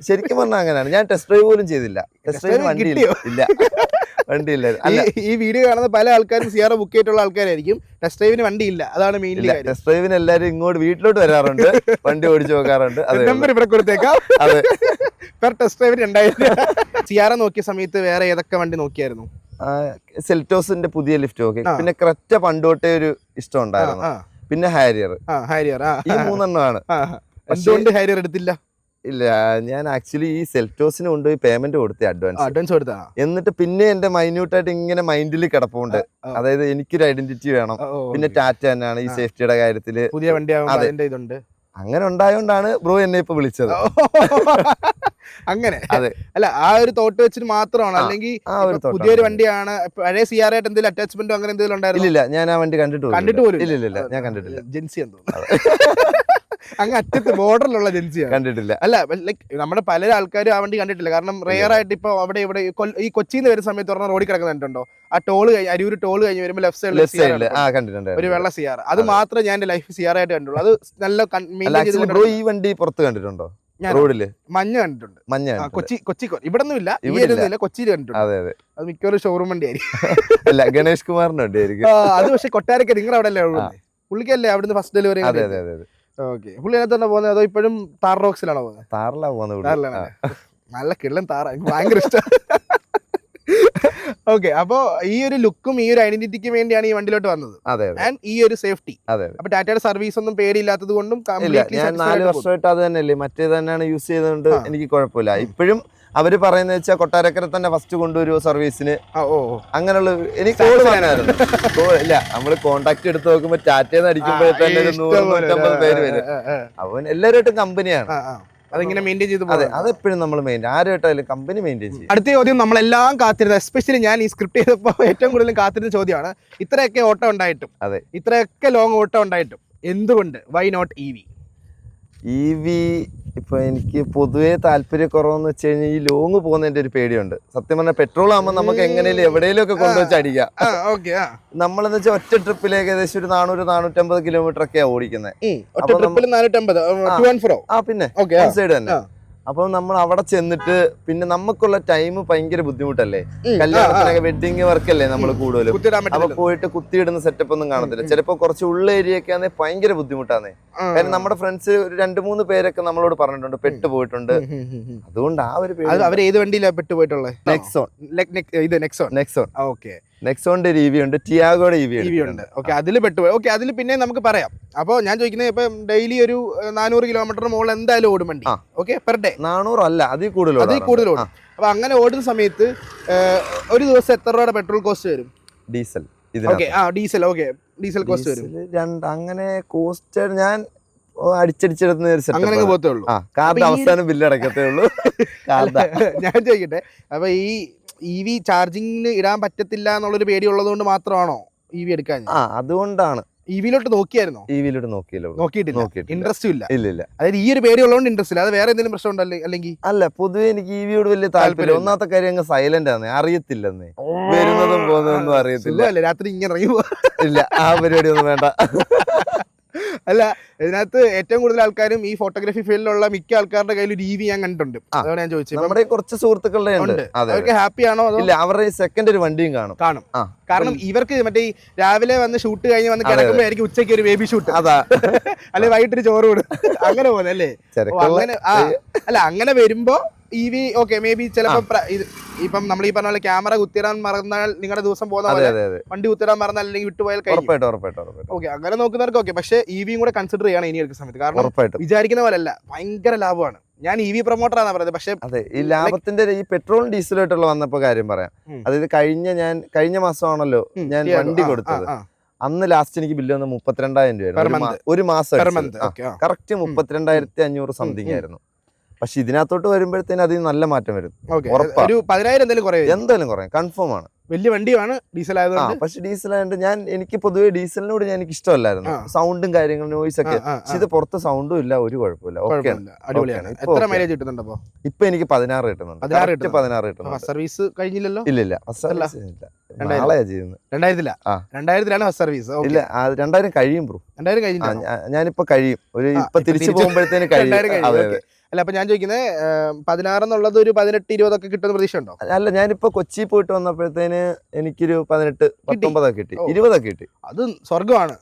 ശരിക്കും പറഞ്ഞാൽ അങ്ങനെയാണ്. ഞാൻ ടെസ്റ്റ് ഡ്രൈവ് പോലും ചെയ്തില്ല. ടെസ്റ്റ് ഡ്രൈവ് വണ്ടിയില്ല. ഈ വീഡിയോ കാണുന്ന പല ആൾക്കാരും സിയാറ ബുക്ക് ചെയ്തിട്ടുള്ള ആൾക്കാരായിരിക്കും. ടെസ്റ്റ് ഡ്രൈവിന് വണ്ടിയില്ല, അതാണ് മെയിൻലി. ടെസ്റ്റ് ഡ്രൈവിന് എല്ലാരും ഇങ്ങോട്ട് വീട്ടിലോട്ട് വരാറുണ്ട്, വണ്ടി ഓടിച്ചു നോക്കാറുണ്ട്. നമ്പർ ഇവിടെ കൊടുത്തേക്കാം. Per test ഡ്രൈവിന് 2000. സിയാറ നോക്കിയ സമയത്ത് വേറെ ഏതൊക്കെ വണ്ടി നോക്കിയായിരുന്നു? സെൽറ്റോസിന്റെ പുതിയ ലിഫ്റ്റ് ഓക്കെ, പിന്നെ ക്രെറ്റ പണ്ട് തൊട്ടേ ഒരു ഇഷ്ടം ഉണ്ടായിരുന്നു, പിന്നെ ഹാരിയർ. ഈ 3 എണ്ണമാണ്. ഹാരിയർ എടുത്തില്ല. ഇല്ല, ഞാൻ ആക്ച്വലി ഈ സെൽറ്റോസിന് കൊണ്ടുപോയി പേയ്മെന്റ് കൊടുത്തേ, അഡ്വാൻസ് കൊടുത്താ. എന്നിട്ട് പിന്നെ എന്റെ മൈന്യൂട്ടായിട്ട് ഇങ്ങനെ മൈൻഡിൽ കിടപ്പുണ്ട്, അതായത് എനിക്കൊരു ഐഡന്റിറ്റി വേണം. പിന്നെ ടാറ്റ തന്നെയാണ് ഈ സേഫ്റ്റിയുടെ കാര്യത്തില് പുതിയ വണ്ടി. അങ്ങനെ ഉണ്ടായോണ്ടാണ് ബ്രോ എന്നെ ഇപ്പൊ വിളിച്ചത്. അങ്ങനെ അല്ല, ആ ഒരു തോട്ട് വെച്ചിട്ട് മാത്രമാണ്, അല്ലെങ്കിൽ പുതിയൊരു വണ്ടിയാണ്, പഴയ സിആർ ആയിട്ട് എന്തെങ്കിലും അറ്റാച്ച്മെന്റോ അങ്ങനെ എന്തെങ്കിലും ഉണ്ടായിരുന്നു? ഇല്ല, ഞാൻ ആ വണ്ടി കണ്ടിട്ട് പോലും ഇല്ല, ഞാൻ കണ്ടിട്ടില്ല. ജെൻസി എന്ന് തോന്നുന്നു. അങ്ങ് അറ്റത്ത് ബോർഡറിലുള്ള ജെൻസിയാണ്, കണ്ടിട്ടില്ല. അല്ല, ലൈക്ക് നമ്മുടെ പല ആൾക്കാരും ആ വണ്ടി കണ്ടിട്ടില്ല. കാരണം റെയർ ആയിട്ട് ഇപ്പൊ അവിടെ ഇവിടെ ഈ കൊച്ചിയിൽ വരുന്ന സമയത്ത് പറഞ്ഞാൽ റോഡിൽ കിടക്കുന്നുണ്ടോ, ആ ടോള് അരൂർ ടോള് കഴിഞ്ഞ് വരുമ്പോൾ ലെഫ്റ്റ് സൈഡിൽ ഒരു വെള്ള സിആർ. അത് മാത്രമേ ഞാൻ എന്റെ ലൈഫ് സിആർ ആയിട്ട് കണ്ടുള്ളൂ. അത് നല്ല ഈ വണ്ടി പുറത്ത് കണ്ടിട്ടുണ്ടോ? റോഡില് മഞ്ഞ കണ്ടിട്ടുണ്ട്. കൊച്ചി ഇവിടെ ഒന്നും ഇല്ല, കൊച്ചിയിൽ കണ്ടിട്ടുണ്ട്. അത് മിക്കവാറും ഷോറൂം വണ്ടി ആയിരിക്കും. അല്ല, ഗണേഷ് കുമാറിന്റെ വണ്ടി ആയിരിക്കും അത്. പക്ഷെ കൊട്ടാരക്കര നിങ്ങളുടെ അവിടെ അല്ലേ പുള്ളിക്കല്ലേ അവിടുന്ന് ഫസ്റ്റ് ഡെലിവറി? ഓക്കെ, പുള്ളി അതിനകത്ത് തന്നെ പോകുന്നത് അതോ ഇപ്പോഴും താർ റോക്സിലാണോ പോകുന്നത്? താറിലാണ്. നല്ല കിള്ളം താറ, എനിക്ക് ഭയങ്കര ഇഷ്ടം. ഓക്കെ, അപ്പൊ ഈ ഒരു ലുക്കും ഈ ഒരു ഐഡന്റിറ്റിക്ക് വേണ്ടിയാണ് ഈ വണ്ടിയിലോട്ട് വന്നത്. ആൻഡ് ഈ ഒരു സേഫ്റ്റി. അപ്പൊ ടാറ്റയുടെ സർവീസ് ഒന്നും പേടിയില്ലാത്തത് കൊണ്ടും ഞാൻ 4 വർഷമായിട്ട് അത് തന്നെയല്ലേ, മറ്റേ തന്നെയാണ് യൂസ് ചെയ്തുകൊണ്ട് എനിക്ക് കുഴപ്പമില്ല. ഇപ്പോഴും അവര് പറയുന്നത് വെച്ചാൽ കൊട്ടാരക്കര തന്നെ ഫസ്റ്റ് കൊണ്ടുവരുമോ സർവീസിന്, അങ്ങനെയുള്ള എനിക്ക് കോള് പറയാനായിരുന്നു. ഇല്ല, നമ്മള് കോണ്ടാക്ട് എടുത്ത് നോക്കുമ്പോ ടാറ്റന്ന് അടിക്കുമ്പോഴേ തന്നെ 100-150 പേര് വരും. അവൻ എല്ലാവരുമായിട്ടും കമ്പനിയാണ്, അതിങ്ങനെ മെയിൻറ്റെയിൻ ചെയ്ത്. അതെ, അതെപ്പോഴും നമ്മൾ ആരുമായിട്ടായാലും കമ്പനി മെയിൻറ്റെയിൻ ചെയ്യും. അടുത്ത ചോദ്യം നമ്മളെല്ലാം കാത്തിരുന്നത്, എസ്പെഷ്യലി ഞാൻ ഈ സ്ക്രിപ്റ്റ് ചെയ്തപ്പോൾ ഏറ്റവും കൂടുതൽ കാത്തിരുന്ന ചോദ്യമാണ്. ഇത്രയൊക്കെ ഓട്ടം ഉണ്ടായിട്ടും, ഇത്രയൊക്കെ ലോങ് ഓട്ടം ഉണ്ടായിട്ടും എന്തുകൊണ്ട് വൈ നോട്ട് EV? EV ഇപ്പൊ എനിക്ക് പൊതുവേ താല്പര്യക്കുറവെന്ന് വെച്ച് കഴിഞ്ഞാൽ ഈ ലോങ് പോകുന്നതിന്റെ ഒരു പേടിയുണ്ട്. സത്യം പറഞ്ഞാൽ പെട്രോൾ ആകുമ്പോൾ നമുക്ക് എങ്ങനെയും എവിടെയെങ്കിലും ഒക്കെ കൊണ്ടുവച്ച് അടിക്കാം. നമ്മളെന്ന് വെച്ചാൽ ഒറ്റ ട്രിപ്പിലേക്ക് ഏകദേശം ഒരു 400-450 കിലോമീറ്റർ ഒക്കെയാ ഓടിക്കുന്നത്. പിന്നെ സൈഡ് തന്നെ. അപ്പൊ നമ്മൾ അവിടെ ചെന്നിട്ട് പിന്നെ നമുക്കുള്ള ടൈം ഭയങ്കര ബുദ്ധിമുട്ടല്ലേ. കല്യാണത്തിനൊക്കെ വെഡിങ് വർക്കല്ലേ നമ്മൾ കൂടുതലും. അപ്പൊ പോയിട്ട് കുത്തിയിടുന്ന സെറ്റപ്പ് ഒന്നും കാണത്തില്ല. ചിലപ്പോ കുറച്ച് ഉള്ള ഏരിയ ഒക്കെ ആണെങ്കിൽ ഭയങ്കര ബുദ്ധിമുട്ടാണ്. കാരണം നമ്മുടെ ഫ്രണ്ട്സ് ഒരു 2-3 പേരൊക്കെ നമ്മളോട് പറഞ്ഞിട്ടുണ്ട്, പെട്ടുപോയിട്ടുണ്ട്. അതുകൊണ്ട് ആ ഒരു അവർ ഏത് വണ്ടിയിലാണ് പെട്ടുപോയിട്ടുള്ളത്? നെക്സോൺ. നെക്സോണിന്റെ EV ഉണ്ട്, ടിയാഗോയുടെ EV ഉണ്ട്. ഓക്കെ, അതിൽ പെട്ടുപോയി. ഓക്കെ, അതിൽ പിന്നെ നമുക്ക് പറയാം. അപ്പോൾ ഞാൻ ചോദിക്കുന്നത്, ഇപ്പൊ ഡെയിലി ഒരു 400 കിലോമീറ്റർ മുകളിൽ എന്തായാലും ഓടും വണ്ടി. ഓക്കെ, പെർ ഡേ 400 അല്ല, അതിൽ കൂടുതൽ ഓടും. അപ്പൊ അങ്ങനെ ഓടുന്ന സമയത്ത് ഒരു ദിവസം എത്ര രൂപയുടെ പെട്രോൾ കോസ്റ്റ് വരും? ഡീസൽ. ഡീസൽ കോസ്റ്റ് വരും. അങ്ങനെ കോസ്റ്റ് ഞാൻ അടിച്ചടിച്ചെടുത്ത അങ്ങനെ പോകത്തേ ഉള്ളൂ. കാറിന്റെ അവസാനം ബില്ല് അടക്കത്തേ ഉള്ളൂ. ഞാൻ ചോദിക്കട്ടെ, അപ്പൊ ഈ EV ചാർജിങ്ങിന് ഇടാൻ പറ്റത്തില്ല എന്നുള്ളൊരു പേടി ഉള്ളതുകൊണ്ട് മാത്രമാണോ EV എടുക്കാൻ? അതുകൊണ്ടാണ്. EV-ലോട്ട് നോക്കിയായിരുന്നോ? EV-ലോട്ട് നോക്കിയിട്ടില്ല. ഇൻട്രസ്റ്റ് ഇല്ല. ഇല്ല. അതായത് ഈ ഒരു പേടി ഉള്ളതുകൊണ്ട് ഇൻട്രസ്റ്റ് ഇല്ല, അത് വേറെ എന്തെങ്കിലും പ്രശ്നം ഉണ്ടല്ലേ? അല്ലെങ്കിൽ അല്ല, പൊതുവെ എനിക്ക് EV-യോട് വലിയ താല്പര്യം. ഒന്നാമത്തെ കാര്യം അങ്ങ് സൈലന്റ് ആണ്, അറിയത്തില്ലെന്നേ, വരുന്നതും പോകുന്നതൊന്നും അറിയത്തില്ല. രാത്രി ഇങ്ങനെ ഇറങ്ങി ഇല്ല, ആ പരിപാടി ഒന്നും വേണ്ട. അല്ല, ഇതിനകത്ത് ഏറ്റവും കൂടുതൽ ആൾക്കാരും ഈ ഫോട്ടോഗ്രാഫി ഫീൽഡിലുള്ള മിക്ക ആൾക്കാരുടെ കയ്യിൽ ഒരു EV ഞാൻ കണ്ടിട്ടുണ്ട്. അതാണ് ഞാൻ ചോദിച്ചത്. നമ്മുടെ കുറച്ച് സുഹൃത്തുക്കളുടെ ഉണ്ട്. അവർക്ക് ഹാപ്പി ആണോ? ഇല്ല, അവരുടെ സെക്കൻഡ് ഒരു വണ്ടിയും കാണും. കാരണം ഇവർക്ക് മറ്റേ ഈ രാവിലെ വന്ന് ഷൂട്ട് കഴിഞ്ഞ് വന്ന് കിടക്കുമ്പോഴായിരിക്കും ഉച്ചയ്ക്ക് ഒരു ബേബി ഷൂട്ട്, അല്ലെ വൈകിട്ടൊരു ചോറ് കൊടുക്കും, അങ്ങനെ പോകുന്നല്ലേ. അല്ല, അങ്ങനെ വരുമ്പോ EV ഓക്കെ, മേ ബി ചിലപ്പോ ഇപ്പം നമ്മൾ ഈ പറഞ്ഞ പോലെ ക്യാമറ കുത്തിയിടാൻ മറന്നാൽ നിങ്ങളുടെ ദിവസം പോകുന്ന പോലെ വണ്ടി കുത്തിയിടാൻ മറന്നാൽ അല്ലെങ്കിൽ വിട്ടുപോയാൽ ഓക്കെ, അങ്ങനെ നോക്കുന്നവർക്ക് ഓക്കെ. പക്ഷേ EV കൂടെ കൺസിഡർ ചെയ്യണം ഇനി എടുക്കുന്ന സമയത്ത്. കാരണം വിചാരിക്കുന്ന പോലെ അല്ല, ഭയങ്കര ലാഭമാണ്. ഞാൻ EV പ്രൊമോട്ടറാണ് പറയുന്നത്. പക്ഷേ ഈ ലാഭത്തിന്റെ ഈ പെട്രോളും ഡീസലായിട്ടുള്ള വന്നപ്പോ കാര്യം പറയാം. അതായത് കഴിഞ്ഞ മാസമാണല്ലോ ഞാൻ വണ്ടി കൊടുത്തത്. അന്ന് ലാസ്റ്റ് എനിക്ക് ബില്ല് വന്ന് 32,000 രൂപ ഒരു മാസം. കറക്റ്റ് 32,500 സംതിങ് ആയിരുന്നു. പക്ഷെ ഇതിനകത്തോട്ട് വരുമ്പോഴത്തേന് അതിന് നല്ല മാറ്റം വരും. ഒരു 10,000 എന്തായാലും കുറയും, കൺഫേം ആണ്. വലിയ വണ്ടിയാണ് ഡീസൽ ആയതുകൊണ്ട്. പക്ഷെ ഡീസൽ ആയതുകൊണ്ട് എനിക്ക് പൊതുവെ ഡീസലിനോട് എനിക്ക് ഇഷ്ടമല്ലായിരുന്നു, സൗണ്ടും കാര്യങ്ങളും നോയിസ് ഒക്കെ. പക്ഷെ ഇത് പുറത്ത് സൗണ്ടും ഇല്ല, ഒരു കുഴപ്പമില്ല, അടിപൊളിയാണ്. എത്ര മൈലേജ് കിട്ടുന്നുണ്ടോ? ഇപ്പൊ എനിക്ക് 16 കിട്ടുന്നുണ്ട്. 16 കിട്ടുന്നുണ്ട്. സർവീസ് കഴിഞ്ഞില്ലല്ലോ? ഇല്ല, നാളെയാ ചെയ്യുന്നത്. 2000-ലാണ് ഫസ്റ്റ് സർവീസ്. ഇല്ല, 2000 കഴിയും ബ്രോ. 2000 കഴിഞ്ഞു. ഞാനിപ്പോ കഴിയും, ഇപ്പൊ തിരിച്ചു പോകുമ്പോഴത്തേന് കഴിയും. അല്ല, അപ്പൊ ഞാൻ ചോദിക്കുന്നത് 16 എന്നുള്ളത് ഒരു 18-20 ഒക്കെ കിട്ടുന്ന പ്രതീക്ഷ ഉണ്ടോ? അല്ല, ഞാനിപ്പോ കൊച്ചി പോയിട്ട് വന്നപ്പോഴത്തേന് എനിക്കൊരു 18-19 കിട്ടി, 20 കിട്ടി. അത് സ്വർഗമാണ്.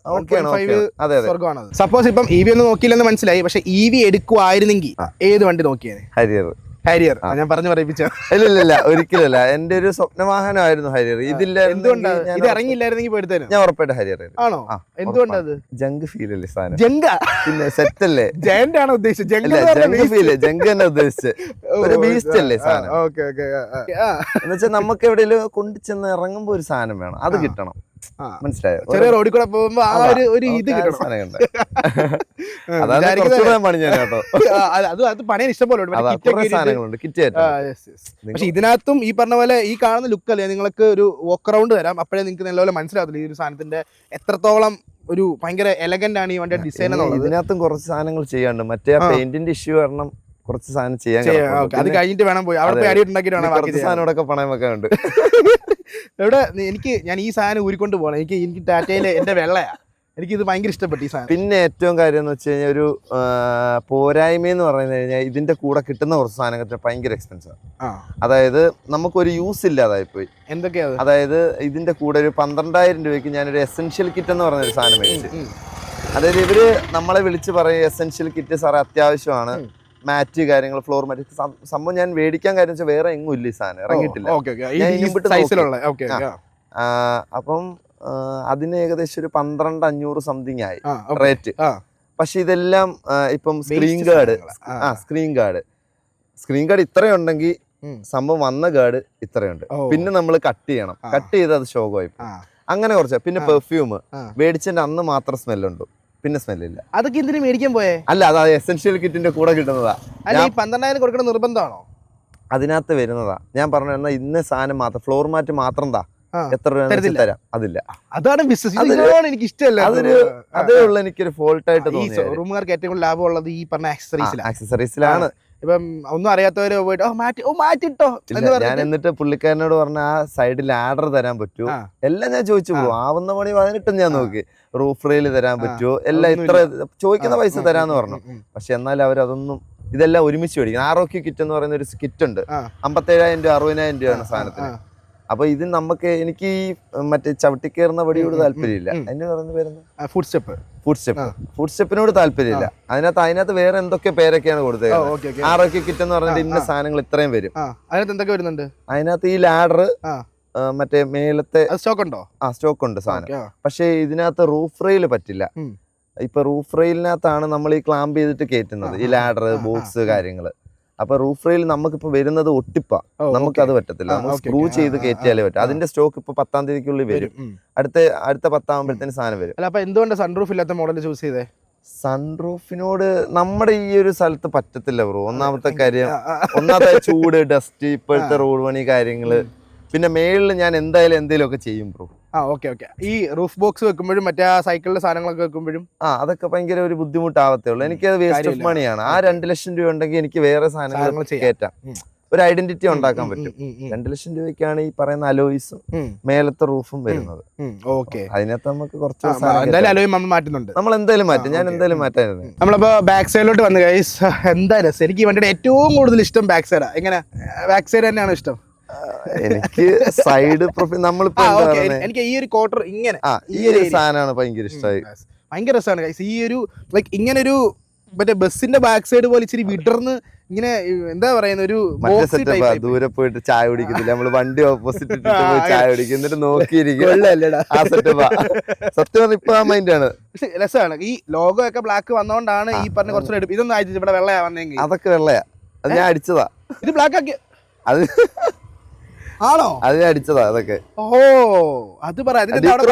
സപ്പോസ് ഇപ്പം EV ഒന്നും നോക്കിയില്ലെന്ന് മനസ്സിലായി, പക്ഷെ EV എടുക്കുവായിരുന്നെങ്കിൽ ഏത് വണ്ടി നോക്കിയാൽ? ഹാരിയർ. ഹാരിയർ ഞാൻ പറഞ്ഞു പറയിപ്പിച്ച. ഇല്ല ഒരിക്കലല്ല, എന്റെ ഒരു സ്വപ്നവാഹനമായിരുന്നു ഹാരിയർ. ഇതില്ല, എന്തുകൊണ്ടാണ് ഇത് ഇറങ്ങിയില്ലായിരുന്നെങ്കിൽ പോയി ഞാൻ ഉറപ്പായിട്ട് ഹാരിയർ. ആണോ? എന്തുകൊണ്ടത്? ജങ്ക് ഫീൽ അല്ലേ സാധനം? ജങ്ക പിന്നെ സെറ്റ് അല്ലേ? ജയന്റ് ആണോ ഉദ്ദേശിച്ചത്? ജങ്ക് ഫീല്, ജങ്ക് തന്നെ ഉദ്ദേശിച്ചത്. ഒരു ബീസ്റ്റ് അല്ലേ സാധനം? എന്നുവെച്ചാൽ നമുക്ക് എവിടെയെങ്കിലും കൊണ്ടുചെന്ന് ഇറങ്ങുമ്പോ ഒരു സാധനം വേണം, അത് കിട്ടണം. മനസ്സിലായോ? ചെറിയ റോഡിൽ കൂടെ പോകുമ്പോ ആ ഒരു ഇത് കിട്ടണം. അതാണ് പണി ഞാൻ കേട്ടോ. അത് പണിയാൻ ഇഷ്ടംപോലെ സാധനങ്ങളുണ്ട് കിറ്റ്. പക്ഷെ ഇതിനകത്തും ഈ പറഞ്ഞ പോലെ ഈ കാണുന്ന ലുക്ക് അല്ലേ, നിങ്ങൾക്ക് ഒരു വോക്ക് അറൗണ്ട് തരാം, അപ്പോഴേ നിങ്ങൾക്ക് നല്ലപോലെ മനസ്സിലാവത്തില്ല ഈ ഒരു സാധനത്തിന്റെ എത്രത്തോളം ഒരു ഭയങ്കര എലഗന്റ് ആണ് ഈ വണ്ടിയുടെ ഡിസൈൻ എന്നുള്ളത്. ഇതിനകത്തും കുറച്ച് സാധനങ്ങൾ ചെയ്യാണ്ട്, മറ്റേ പെയിന്റിന്റെ ഇഷ്യൂ കാരണം കുറച്ച് സാധനം ചെയ്യാൻ. അത് കഴിഞ്ഞിട്ട് വേണം പോയി അവിടെ പോയി അടിയിട്ടുണ്ടാക്കിട്ട് വേണം ബാക്കി സാധനങ്ങളൊക്കെ പണയം വെക്കാൻ ഉണ്ട്. എവിടെ ഞാൻ ഈ സാധനം ഊരിക്കൊണ്ട് പോകണം. എനിക്ക് ടാറ്റയിലെ എന്റെ വെള്ളയാ, എനിക്കിത് ഭയങ്കര ഇഷ്ടപ്പെട്ടു ഈ സാധനം. പിന്നെ ഏറ്റവും കാര്യം എന്ന് വെച്ച് കഴിഞ്ഞാൽ ഒരു പോരായ്മ എന്ന് പറഞ്ഞു കഴിഞ്ഞാൽ ഇതിന്റെ കൂടെ കിട്ടുന്ന കുറച്ച് സാധനങ്ങൾ ഭയങ്കര എക്സ്പെൻസീവ്. അതായത് നമുക്കൊരു യൂസ് ഇല്ലാതായി പോയി. എന്തൊക്കെയാ? അതായത് ഇതിന്റെ കൂടെ ഒരു 12,000 രൂപയ്ക്ക് ഞാനൊരു എസെൻഷ്യൽ കിറ്റ് എന്ന് പറഞ്ഞൊരു സാധനം മേടിച്ചു. അതായത് ഇവര് നമ്മളെ വിളിച്ച് പറയും എസെൻഷ്യൽ കിറ്റ് സാറേ അത്യാവശ്യമാണ്, മാറ്റ് കാര്യങ്ങൾ, ഫ്ലോർ മാറ്റ് സംഭവം. ഞാൻ മേടിക്കാൻ കാര്യം വെച്ചാൽ വേറെ എങ്ങും ഇല്ല, ഈ സാധനം ഇറങ്ങിയിട്ടില്ല. അപ്പം അതിന് ഏകദേശം ഒരു 12,500 സംതിങ് ആയി റേറ്റ്. പക്ഷെ ഇതെല്ലാം ഇപ്പം സ്ക്രീൻ ഗാർഡ് ഇത്രയുണ്ടെങ്കിൽ സംഭവം വന്ന ഗാർഡ് ഇത്രയുണ്ട്. പിന്നെ നമ്മൾ കട്ട് ചെയ്യണം, കട്ട് ചെയ്ത് അത് ശോകമായി അങ്ങനെ കുറച്ച്. പിന്നെ പെർഫ്യൂം മേടിച്ചതിന്റെ അന്ന് മാത്രം സ്മെല്ലുണ്ട്, പിന്നെ സ്മെല്ലില്ല. അതൊക്കെ എന്തിനു മേടിക്കാൻ പോയേ? അല്ല, അത് എസെൻഷ്യൽ കിറ്റിന്റെ കൂടെ കിട്ടുന്നതാ. 12,000 കൊടുക്കണം നിർബന്ധമാണോ? അതിനകത്ത് വരുന്നതാ. ഞാൻ പറഞ്ഞു എന്നാ ഇന്ന സാധനം മാത്രം, ഫ്ലോർ മാറ്റ് മാത്രം താ, എത്ര രൂപ തരാം. അതില്ല, അതാണ് ബിസിനസ്. എനിക്ക് ഇഷ്ടമല്ല, അതേ ഉള്ള എനിക്കൊരു ഫോൾട്ട് ആയിട്ട് തോന്നി. ഷോറൂമുകാർക്ക് ഏറ്റവും കൂടുതൽ ലാഭമുള്ളത് ഈ പറഞ്ഞ ആക്സസറീസിലാണ്. ഇപ്പം ഒന്നും അറിയാത്തവര് പോയിട്ട് മാറ്റിട്ടോ. ഞാൻ എന്നിട്ട് പുള്ളിക്കാരനോട് പറഞ്ഞ ആ സൈഡിൽ ലാഡർ തരാൻ പറ്റുമോ എല്ലാം ഞാൻ ചോദിച്ചു പോകും. ആവുന്ന പണി 18 ഞാൻ നോക്കി. റൂഫ് റെയിൽ തരാൻ പറ്റുമോ, എല്ലാം ഇത്ര ചോദിക്കുന്ന പൈസ തരാന്ന് പറഞ്ഞു. പക്ഷെ എന്നാലും അവരതൊന്നും, ഇതെല്ലാം ഒരുമിച്ച് മേടിക്കണം. ROQ കിറ്റ് എന്ന് പറയുന്ന ഒരു കിറ്റ് ഉണ്ട്. 57,000 രൂപ 60,000 രൂപയാണ് സാധനത്തിന്. അപ്പൊ ഇത് എനിക്ക് ഈ മറ്റേ ചവിട്ടിക്കേറുന്ന വടിയോട് താല്പര്യമില്ല. അതിന് പറയുന്ന പേരെന്താ? ഫുഡ് സ്റ്റെപ്പിനോട് താല്പര്യമില്ല. അതിനകത്ത് വേറെ എന്തൊക്കെ പേരൊക്കെയാണ് കൊടുത്തത്. ROQ കിറ്റ് എന്ന് പറഞ്ഞിട്ട് ഇന്ന സാധനങ്ങൾ ഇത്രയും വരും. അതിനകത്ത് എന്തൊക്കെ വരുന്നുണ്ട്? അതിനകത്ത് ഈ ലാഡർ, മറ്റേ മേലത്തെ സ്റ്റോക്ക് ഉണ്ടോ? സ്റ്റോക്ക് ഉണ്ട് സാധനം. പക്ഷെ ഇതിനകത്ത് റൂഫ് റെയിൽ പറ്റില്ല. ഇപ്പൊ റൂഫ് റെയിലിനകത്താണ് നമ്മൾ ഈ ക്ലാമ്പ് ചെയ്തിട്ട് കയറ്റുന്നത്, ഈ ലാഡർ, ബോക്സ് കാര്യങ്ങള്. അപ്പൊ റൂഫ് റെയിൽ നമുക്കിപ്പോ വരുന്നത് ഒട്ടിപ്പാ, നമുക്കത് പറ്റത്തില്ല. നമുക്ക് സ്ക്രൂ ചെയ്ത് കയറ്റിയാലേ പറ്റും. അതിന്റെ സ്റ്റോക്ക് ഇപ്പൊ 10-ാം തീയതിക്കുള്ളിൽ വരും. അടുത്ത 10 ആകുമ്പോഴത്തേന് സാധനം വരും. അപ്പൊ എന്തുകൊണ്ട് സൺറൂഫ് ഇല്ലാത്ത മോഡൽ ചൂസ് ചെയ്തേ? സൺറൂഫിനോട് നമ്മുടെ ഈ ഒരു സ്ഥലത്ത് പറ്റത്തില്ല ബ്രോ. ഒന്നാമത്തെ ചൂട്, ഡസ്റ്റ്, ഇപ്പോഴത്തെ റോഡ് പണി കാര്യങ്ങള്. പിന്നെ മേളിൽ ഞാൻ എന്തേലും ഒക്കെ ചെയ്യും ബ്രോ. ഈ റൂഫ് ബോക്സ് വെക്കുമ്പോഴും മറ്റേ സൈക്കിളിലെ സാധനങ്ങളൊക്കെ വെക്കുമ്പോഴും അതൊക്കെ ഭയങ്കര ഒരു ബുദ്ധിമുട്ടാവത്തേ ഉള്ളൂ. എനിക്കത് വേസ്റ്റ് ഓഫ് മണിയാണ്. ആ 2 ലക്ഷം രൂപ ഉണ്ടെങ്കിൽ എനിക്ക് വേറെ സാധനങ്ങൾ കയറ്റാം, ഒരു ഐഡന്റിറ്റി ഉണ്ടാക്കാൻ പറ്റും. 2 ലക്ഷം രൂപയ്ക്കാണ് ഈ പറയുന്ന അലോയ്സും മേലത്തെ റൂഫും വരുന്നത്. അതിനകത്ത് നമുക്ക് കുറച്ച് നമ്മൾ എന്തായാലും മാറ്റും. ഞാൻ എന്തായാലും മാറ്റായിരുന്നു. നമ്മളിപ്പോ ബാക്ക് സൈഡിലോട്ട് വന്നു ഗൈസ്. എന്താ രസം, എനിക്ക് വണ്ടിയുടെ ഏറ്റവും കൂടുതൽ ഇഷ്ടം ബാക്ക് സൈഡാ. എങ്ങനെ ബാക്ക് സൈഡ് തന്നെയാണ് ഇഷ്ടം? എനിക്ക് സൈഡ് നമ്മളിപ്പോ എനിക്ക് ഈ ഒരു ക്വാർട്ടർ ഇങ്ങനെ ഈ ഒരു സാധനമാണ് ഭയങ്കര ഇഷ്ടമായി. ഭയങ്കര രസമാണ് ഗൈസ്. ഈ ഒരു ലൈക്ക് ഇങ്ങനെ ഒരു മറ്റേ ബസ്സിന്റെ ബാക്ക് സൈഡ് പോലെ ഇച്ചിരി വിടർന്ന് ഇങ്ങനെ എന്താ പറയുന്ന ഒരു ദൂരെ പോയിട്ട് ചായ കുടിക്കുന്നില്ല, നമ്മള് വണ്ടി ഓപ്പോസിറ്റ് പോയി ചായ കുടിക്കും, എന്നിട്ട് നോക്കിയിരിക്കും. സത്യം ഇപ്പൊ ആ മൈൻഡാണ്. പക്ഷെ രസമാണ്. ഈ ലോഗോ ഒക്കെ ബ്ലാക്ക് വന്നോണ്ടാണ് ഈ പറഞ്ഞ കുറച്ചുകൂടെ ഇതൊന്നും അയച്ചിട്ട് ഇവിടെ വെള്ളയാ വന്നെങ്കിൽ. അതൊക്കെ വെള്ളയാ, അത് ഞാൻ അടിച്ചതാ. ഇത് ബ്ലാക്ക് ആക്കി അത് ആണോ? അത് അടിച്ചതാ അതൊക്കെ. അത് പറയാ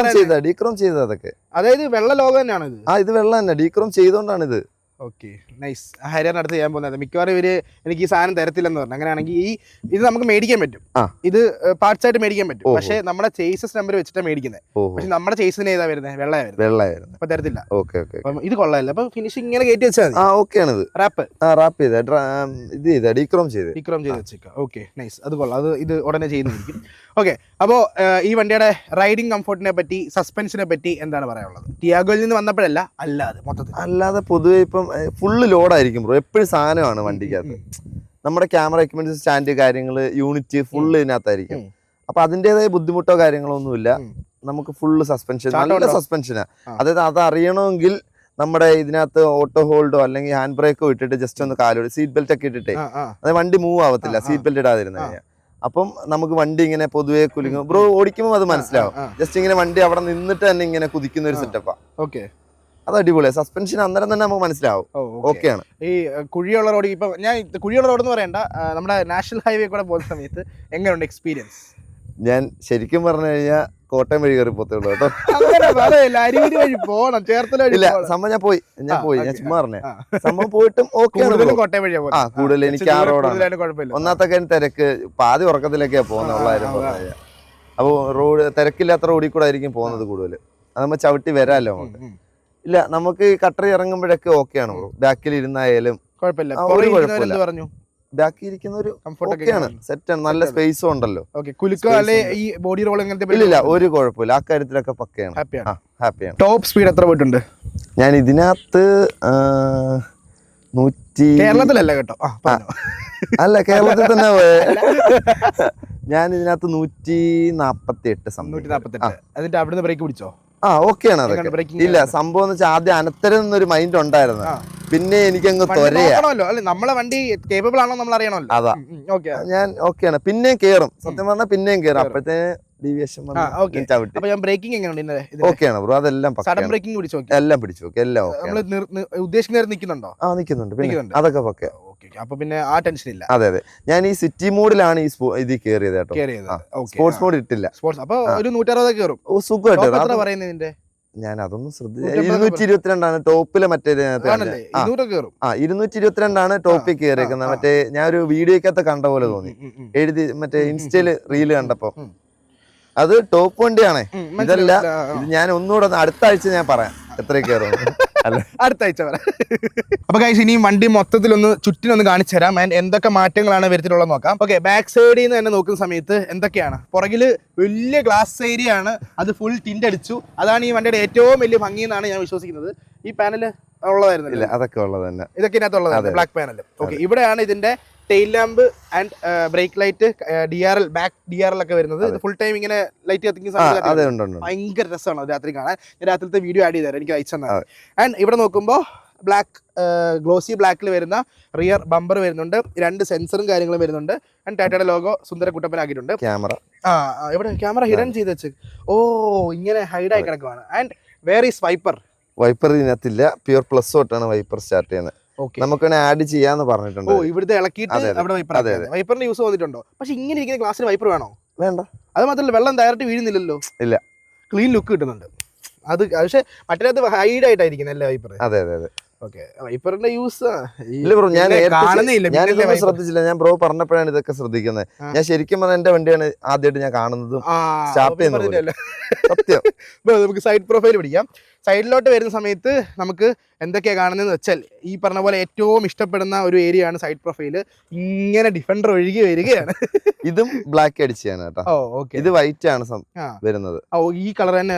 ഡീക്രോം ചെയ്ത അതൊക്കെ. അതായത് വെള്ള ലോഗോ തന്നെയാണ് ഇത്. ഇത് വെള്ളം തന്നെ, ഡീക്രോം ചെയ്തോണ്ടാണ് ഇത്. Okay, nice. ഹരിയാന അടുത്ത് ചെയ്യാൻ പോകുന്നത് മിക്കവാറും ഇവര് എനിക്ക് ഈ സാധനം തരത്തില്ലെന്ന് പറഞ്ഞു. അങ്ങനെയാണെങ്കിൽ ഇത് നമുക്ക് മേടിക്കാൻ പറ്റും, ഇത് പാർട്സ് ആയിട്ട് മേടിക്കാൻ പറ്റും. പക്ഷെ നമ്മുടെ ചേസസ് നമ്പർ വെച്ചിട്ടാണ് മേടിക്കുന്നത്. പക്ഷെ നമ്മുടെ ചേസിന് ഏതാ വരുന്നത്? വെള്ളയായിരുന്നു. അപ്പൊ തരത്തില്ല. ഇത് കൊള്ളാമല്ലോ. അപ്പൊ ഫിനിഷിംഗ് ഇങ്ങനെ കയറ്റി വെച്ചാൽ റാപ്പ് ചെയ്ത് ഡീക്രോം ചെയ്ത് വെച്ചേക്കാം. Okay, nice. അത് കൊള്ളാം. ഇത് ഉടനെ ചെയ്യുന്നതായിരിക്കും. ഓക്കെ, അപ്പോൾ ഈ വണ്ടിയുടെ റൈഡിങ് കംഫോർട്ടിനെ പറ്റി, സസ്പെൻഷനെ പറ്റി എന്താണ് പറയാനുള്ളത്? ടിയാഗോയിൽ നിന്ന് വന്നപ്പോഴല്ല, അല്ലാതെ പൊതുവെ ഇപ്പം ഫുള്ള് ലോഡായിരിക്കും ബ്രോ. എപ്പോഴും സാധനമാണ് വണ്ടിക്കകത്ത്. നമ്മുടെ ക്യാമറ എക്യുപ്മെന്റ്സ്, സ്റ്റാൻഡ് കാര്യങ്ങള്, യൂണിറ്റ് ഫുള്ള് ഇതിനകത്തായിരിക്കും. അപ്പൊ അതിൻ്റെതായ ബുദ്ധിമുട്ടോ കാര്യങ്ങളോ ഒന്നുമില്ല. നമുക്ക് ഫുള്ള് സസ്പെൻഷൻ, നല്ല സസ്പെൻഷനാ. അതായത് അത് അറിയണമെങ്കിൽ നമ്മുടെ ഇതിനകത്ത് ഓട്ടോ ഹോൾഡോ അല്ലെങ്കിൽ ഹാൻഡ് ബ്രേക്കോ ഇട്ടിട്ട് ജസ്റ്റ് ഒന്ന് കാലോട് സീറ്റ് ബെൽറ്റ് ഒക്കെ ഇട്ടിട്ടേ അത് വണ്ടി മൂവ് ആവത്തില്ല സീറ്റ് ബെൽറ്റ് ഇടാതിരുന്നു കഴിഞ്ഞാൽ. അപ്പം നമുക്ക് വണ്ടി ഇങ്ങനെ പൊതുവെ കുലുങ്ങും. ബ്രോ ഓടിക്കുമ്പോൾ അത് മനസ്സിലാവും. ജസ്റ്റ് ഇങ്ങനെ വണ്ടി അവിടെ നിന്നിട്ട് തന്നെ ഇങ്ങനെ കുതിക്കുന്ന ഒരു സെറ്റപ്പാ. ഓക്കെ, അത് അടിപൊളിയാണ്. സസ്പെൻഷൻ അന്നേരം തന്നെ നമുക്ക് മനസ്സിലാവും. ഓക്കെയാണ്. ഈ കുഴിയുള്ള റോഡ്, ഇപ്പൊ ഞാൻ കുഴിയുള്ള റോഡ് എന്ന് പറയണ്ട, നമ്മുടെ നാഷണൽ ഹൈവേ കൂടെ പോകുന്ന സമയത്ത് എങ്ങനെയുണ്ട് എക്സ്പീരിയൻസ്? ഞാൻ ശരിക്കും പറഞ്ഞു കഴിഞ്ഞാൽ കോട്ടയം വഴി കയറി പോത്തേ ഉള്ളൂ കേട്ടോ. അരുവിന് വഴി പോകണം, ചേർത്തല വഴി ഇല്ല. സംഭവം ഞാൻ ചുമ്മാ പറഞ്ഞേ. സംഭവം പോയിട്ടും ഓക്കെയാണ്. കോട്ടയം വഴിയാ ആ കൂടുതൽ എനിക്ക് ആ റോഡാണ്. ഒന്നാമത്തെ കാര്യം തിരക്ക്, പാതി ഉറക്കത്തിലേക്കാ പോകുന്ന. അപ്പൊ റോഡ് തിരക്കില്ലാത്ത റോഡിൽ കൂടെ ആയിരിക്കും പോകുന്നത് കൂടുതൽ. അത് നമ്മൾ ചവിട്ടി വരാമല്ലോ നമുക്ക്. ഇല്ല, നമുക്ക് കട്ടറി ഇറങ്ങുമ്പോഴൊക്കെ ഓക്കെയാണ് ബ്രോ. ബാക്കിൽ ഇരുന്നായാലും കുഴപ്പമില്ല. പറഞ്ഞു ബാക്കി ഇരിക്കുന്ന ഒരു ഓക്കെയാണ്, സെറ്റാണ്. നല്ല സ്പേസും ഉണ്ടല്ലോ. ഈ ബോഡി റോൾ ഇല്ല, ഒരു കുഴപ്പമില്ല. ആ കാര്യത്തിലൊക്കെ പക്കയാണ്, ഹാപ്പിയാണ്. ടോപ്പ് സ്പീഡ് എത്ര പോയിട്ടുണ്ട്? ഞാൻ ഇതിനകത്ത് 100 കേരളത്തിലല്ല കേട്ടോ, അല്ല കേരളത്തിൽ തന്നെ ഞാൻ ഇതിനകത്ത് 148 എന്നിട്ട് അവിടുന്ന് ബ്രേക്ക് പിടിച്ചോ? ഓക്കെയാണ് അതൊക്കെ. ഇല്ല, സംഭവം എന്ന് വെച്ചാൽ ആദ്യം അനത്തരം എന്നൊരു മൈൻഡ് ഉണ്ടായിരുന്നു. പിന്നെ എനിക്കങ്ങ് തൊരയാണല്ലോ, നമ്മളെ വണ്ടി കേപ്പബിൾ ആണോ നമ്മൾ അറിയണമല്ലോ. അതാ ഞാൻ ഓക്കെയാണ്. പിന്നെയും കേറും, സത്യം പറഞ്ഞാൽ പിന്നെയും കേറും. അപ്പോഴത്തേന് ഡീവിയേഷൻ ഓക്കെയാണ് ബ്രോ. അതെല്ലാം എല്ലാം പിടിച്ചു നോക്കി, എല്ലാം നിൽക്കുന്നുണ്ടോ? നിൽക്കുന്നുണ്ട്, പിന്നെ അതൊക്കെ പക്ക. അപ്പൊ പിന്നെ ആ ടെൻഷൻ ഇല്ല. അതെ അതെ. ഞാൻ ഈ സിറ്റി മോഡിലാണ് ഈ ഇതിൽ കയറിയത് കേട്ടോ. സ്പോർട്സ് മോഡ് ഇട്ടില്ല. അപ്പൊ ഒരു 160 കയറും സുഖമായിട്ട് പറയുന്നതിന്റെ. ഞാൻ അതൊന്നും ശ്രദ്ധിച്ചു. 222 ടോപ്പിലെ മറ്റേ 222 ടോപ്പിൽ കയറിയേക്കുന്നത്. മറ്റേ ഞാൻ ഒരു വീഡിയോക്കകത്ത് കണ്ട പോലെ തോന്നി, എഴുതി മറ്റേ ഇൻസ്റ്റയില് റീല് കണ്ടപ്പോ. അത് ടോപ്പ് വണ്ടിയാണേ. ഇതല്ല, ഇത് ഞാൻ ഒന്നുകൂടെ അടുത്ത ആഴ്ച ഞാൻ പറയാം എത്ര കയറും. അടുത്ത ആഴ്ച പറയാം. അപ്പൊ ഗൈസ്, ഇനി വണ്ടി മൊത്തത്തിലൊന്ന് ചുറ്റിനൊന്ന് കാണിച്ചു തരാം. ആൻഡ് എന്തൊക്കെ മാറ്റങ്ങളാണ് വരുത്തിയിട്ടുള്ളത് നോക്കാം. ഓക്കെ, ബാക്ക് സൈഡിൽ നിന്ന് തന്നെ നോക്കുന്ന സമയത്ത് എന്തൊക്കെയാണ്? പുറകില് വലിയ ഗ്ലാസ് ഏരിയ ആണ്, അത് ഫുൾ ടിൻഡ് അടിച്ചു. അതാണ് ഈ വണ്ടിയുടെ ഏറ്റവും വലിയ ഭംഗി എന്നാണ് ഞാൻ വിശ്വസിക്കുന്നത്. ഈ പാനൽ ഉള്ളതായിരുന്നില്ല, അതൊക്കെ ഉള്ളത് തന്നെ, ഇതൊക്കെ ഇതിനകത്തുള്ളതാണ് ബ്ലാക്ക് പാനൽ. ഓക്കെ, ഇവിടെയാണ് ഇതിന്റെ tail lamp and brake light, DRL, back DRL ഒക്കെ വരുന്നത്. ഇത് ഫുൾ ടൈം ഇങ്ങനെ ലൈറ്റ് കത്തിക്കുന്ന സമയത്ത് ഭയങ്കര രസമാണ് രാത്രി കാണാൻ. ഞാൻ രാത്രിത്തെ വീഡിയോ ആഡ് ചെയ്തുതരാം, എനിക്ക് അയച്ചു തന്നാൽ. ആൻഡ് ഇവിടെ നോക്കുമ്പോൾ ബ്ലാക്ക് ഗ്ലോസി ബ്ലാക്കിൽ വരുന്ന റിയർ ബമ്പർ വരുന്നുണ്ട്, 2 സെൻസറും കാര്യങ്ങളും വരുന്നുണ്ട്. ആൻഡ് ടാറ്റയുടെ ലോഗോ സുന്ദര കുട്ടപ്പനാക്കിയിട്ടുണ്ട്. ക്യാമറ ഇവിടെ ക്യാമറ ഹിഡൻ ചെയ്ത് വെച്ച് ഇങ്ങനെ ഹൈഡായി കിടക്കുവാണ്. ആൻഡ് വേർ ഈസ് വൈപ്പർ ഇതിനകത്തില്ല. പ്യൂർ പ്ലസ് തൊട്ടാണ് വൈപ്പർ സ്റ്റാർട്ട് ചെയ്യുന്നത്. നമുക്ക് ആഡ് ചെയ്യാന്ന് പറഞ്ഞിട്ടുണ്ട്. ഇവിടുത്തെ ഇളക്കിയിട്ട് അവിടെ വൈപ്പറിന്റെ യൂസ് വന്നിട്ടുണ്ടോ? പക്ഷെ ഇങ്ങനെ ഇരിക്കുന്ന ഗ്ലാസ്സിൽ വൈപ്പർ വേണോ? വേണ്ട. അത് മാത്രമല്ല, വെള്ളം ഡയറക്റ്റ് വീഴുന്നില്ലല്ലോ. ഇല്ല, ക്ലീൻ ലുക്ക് കിട്ടുന്നുണ്ട്. അത് പക്ഷെ മറ്റേത് ഹൈഡ് ആയിട്ടായിരിക്കുന്നത് അല്ലേ വൈപ്പർ? അതെ അതെ അതെ. ഓക്കെ, വൈപ്പറിന്റെ യൂസ് ഞാൻ ശ്രദ്ധിച്ചില്ല. ഞാൻ ബ്രോ പറഞ്ഞപ്പോഴാണ് ഇതൊക്കെ ശ്രദ്ധിക്കുന്നത്. ഞാൻ ശരിക്കും പറഞ്ഞാൽ എന്റെ വണ്ടിയാണ് ആദ്യമായിട്ട് ഞാൻ കാണുന്നതും സ്റ്റാർട്ട് ചെയ്യുന്നത്. സത്യം. നമുക്ക് സൈഡ് പ്രൊഫൈൽ പിടിക്കാം. സൈഡിലോട്ട് വരുന്ന സമയത്ത് നമുക്ക് എന്തൊക്കെയാണ് കാണുന്നതെന്ന് വെച്ചാൽ, ഈ പറഞ്ഞ പോലെ ഏറ്റവും ഇഷ്ടപ്പെടുന്ന ഒരു ഏരിയ ആണ് സൈഡ് പ്രൊഫൈല്. ഇങ്ങനെ ഡിഫൻഡർ ഒഴുകി വരികയാണ്. ഇതും ബ്ലാക്ക് അടിച്ചാണ് കേട്ടോ. ഇത് വൈറ്റ് ആണ് വരുന്നത്. ഈ കളർ തന്നെ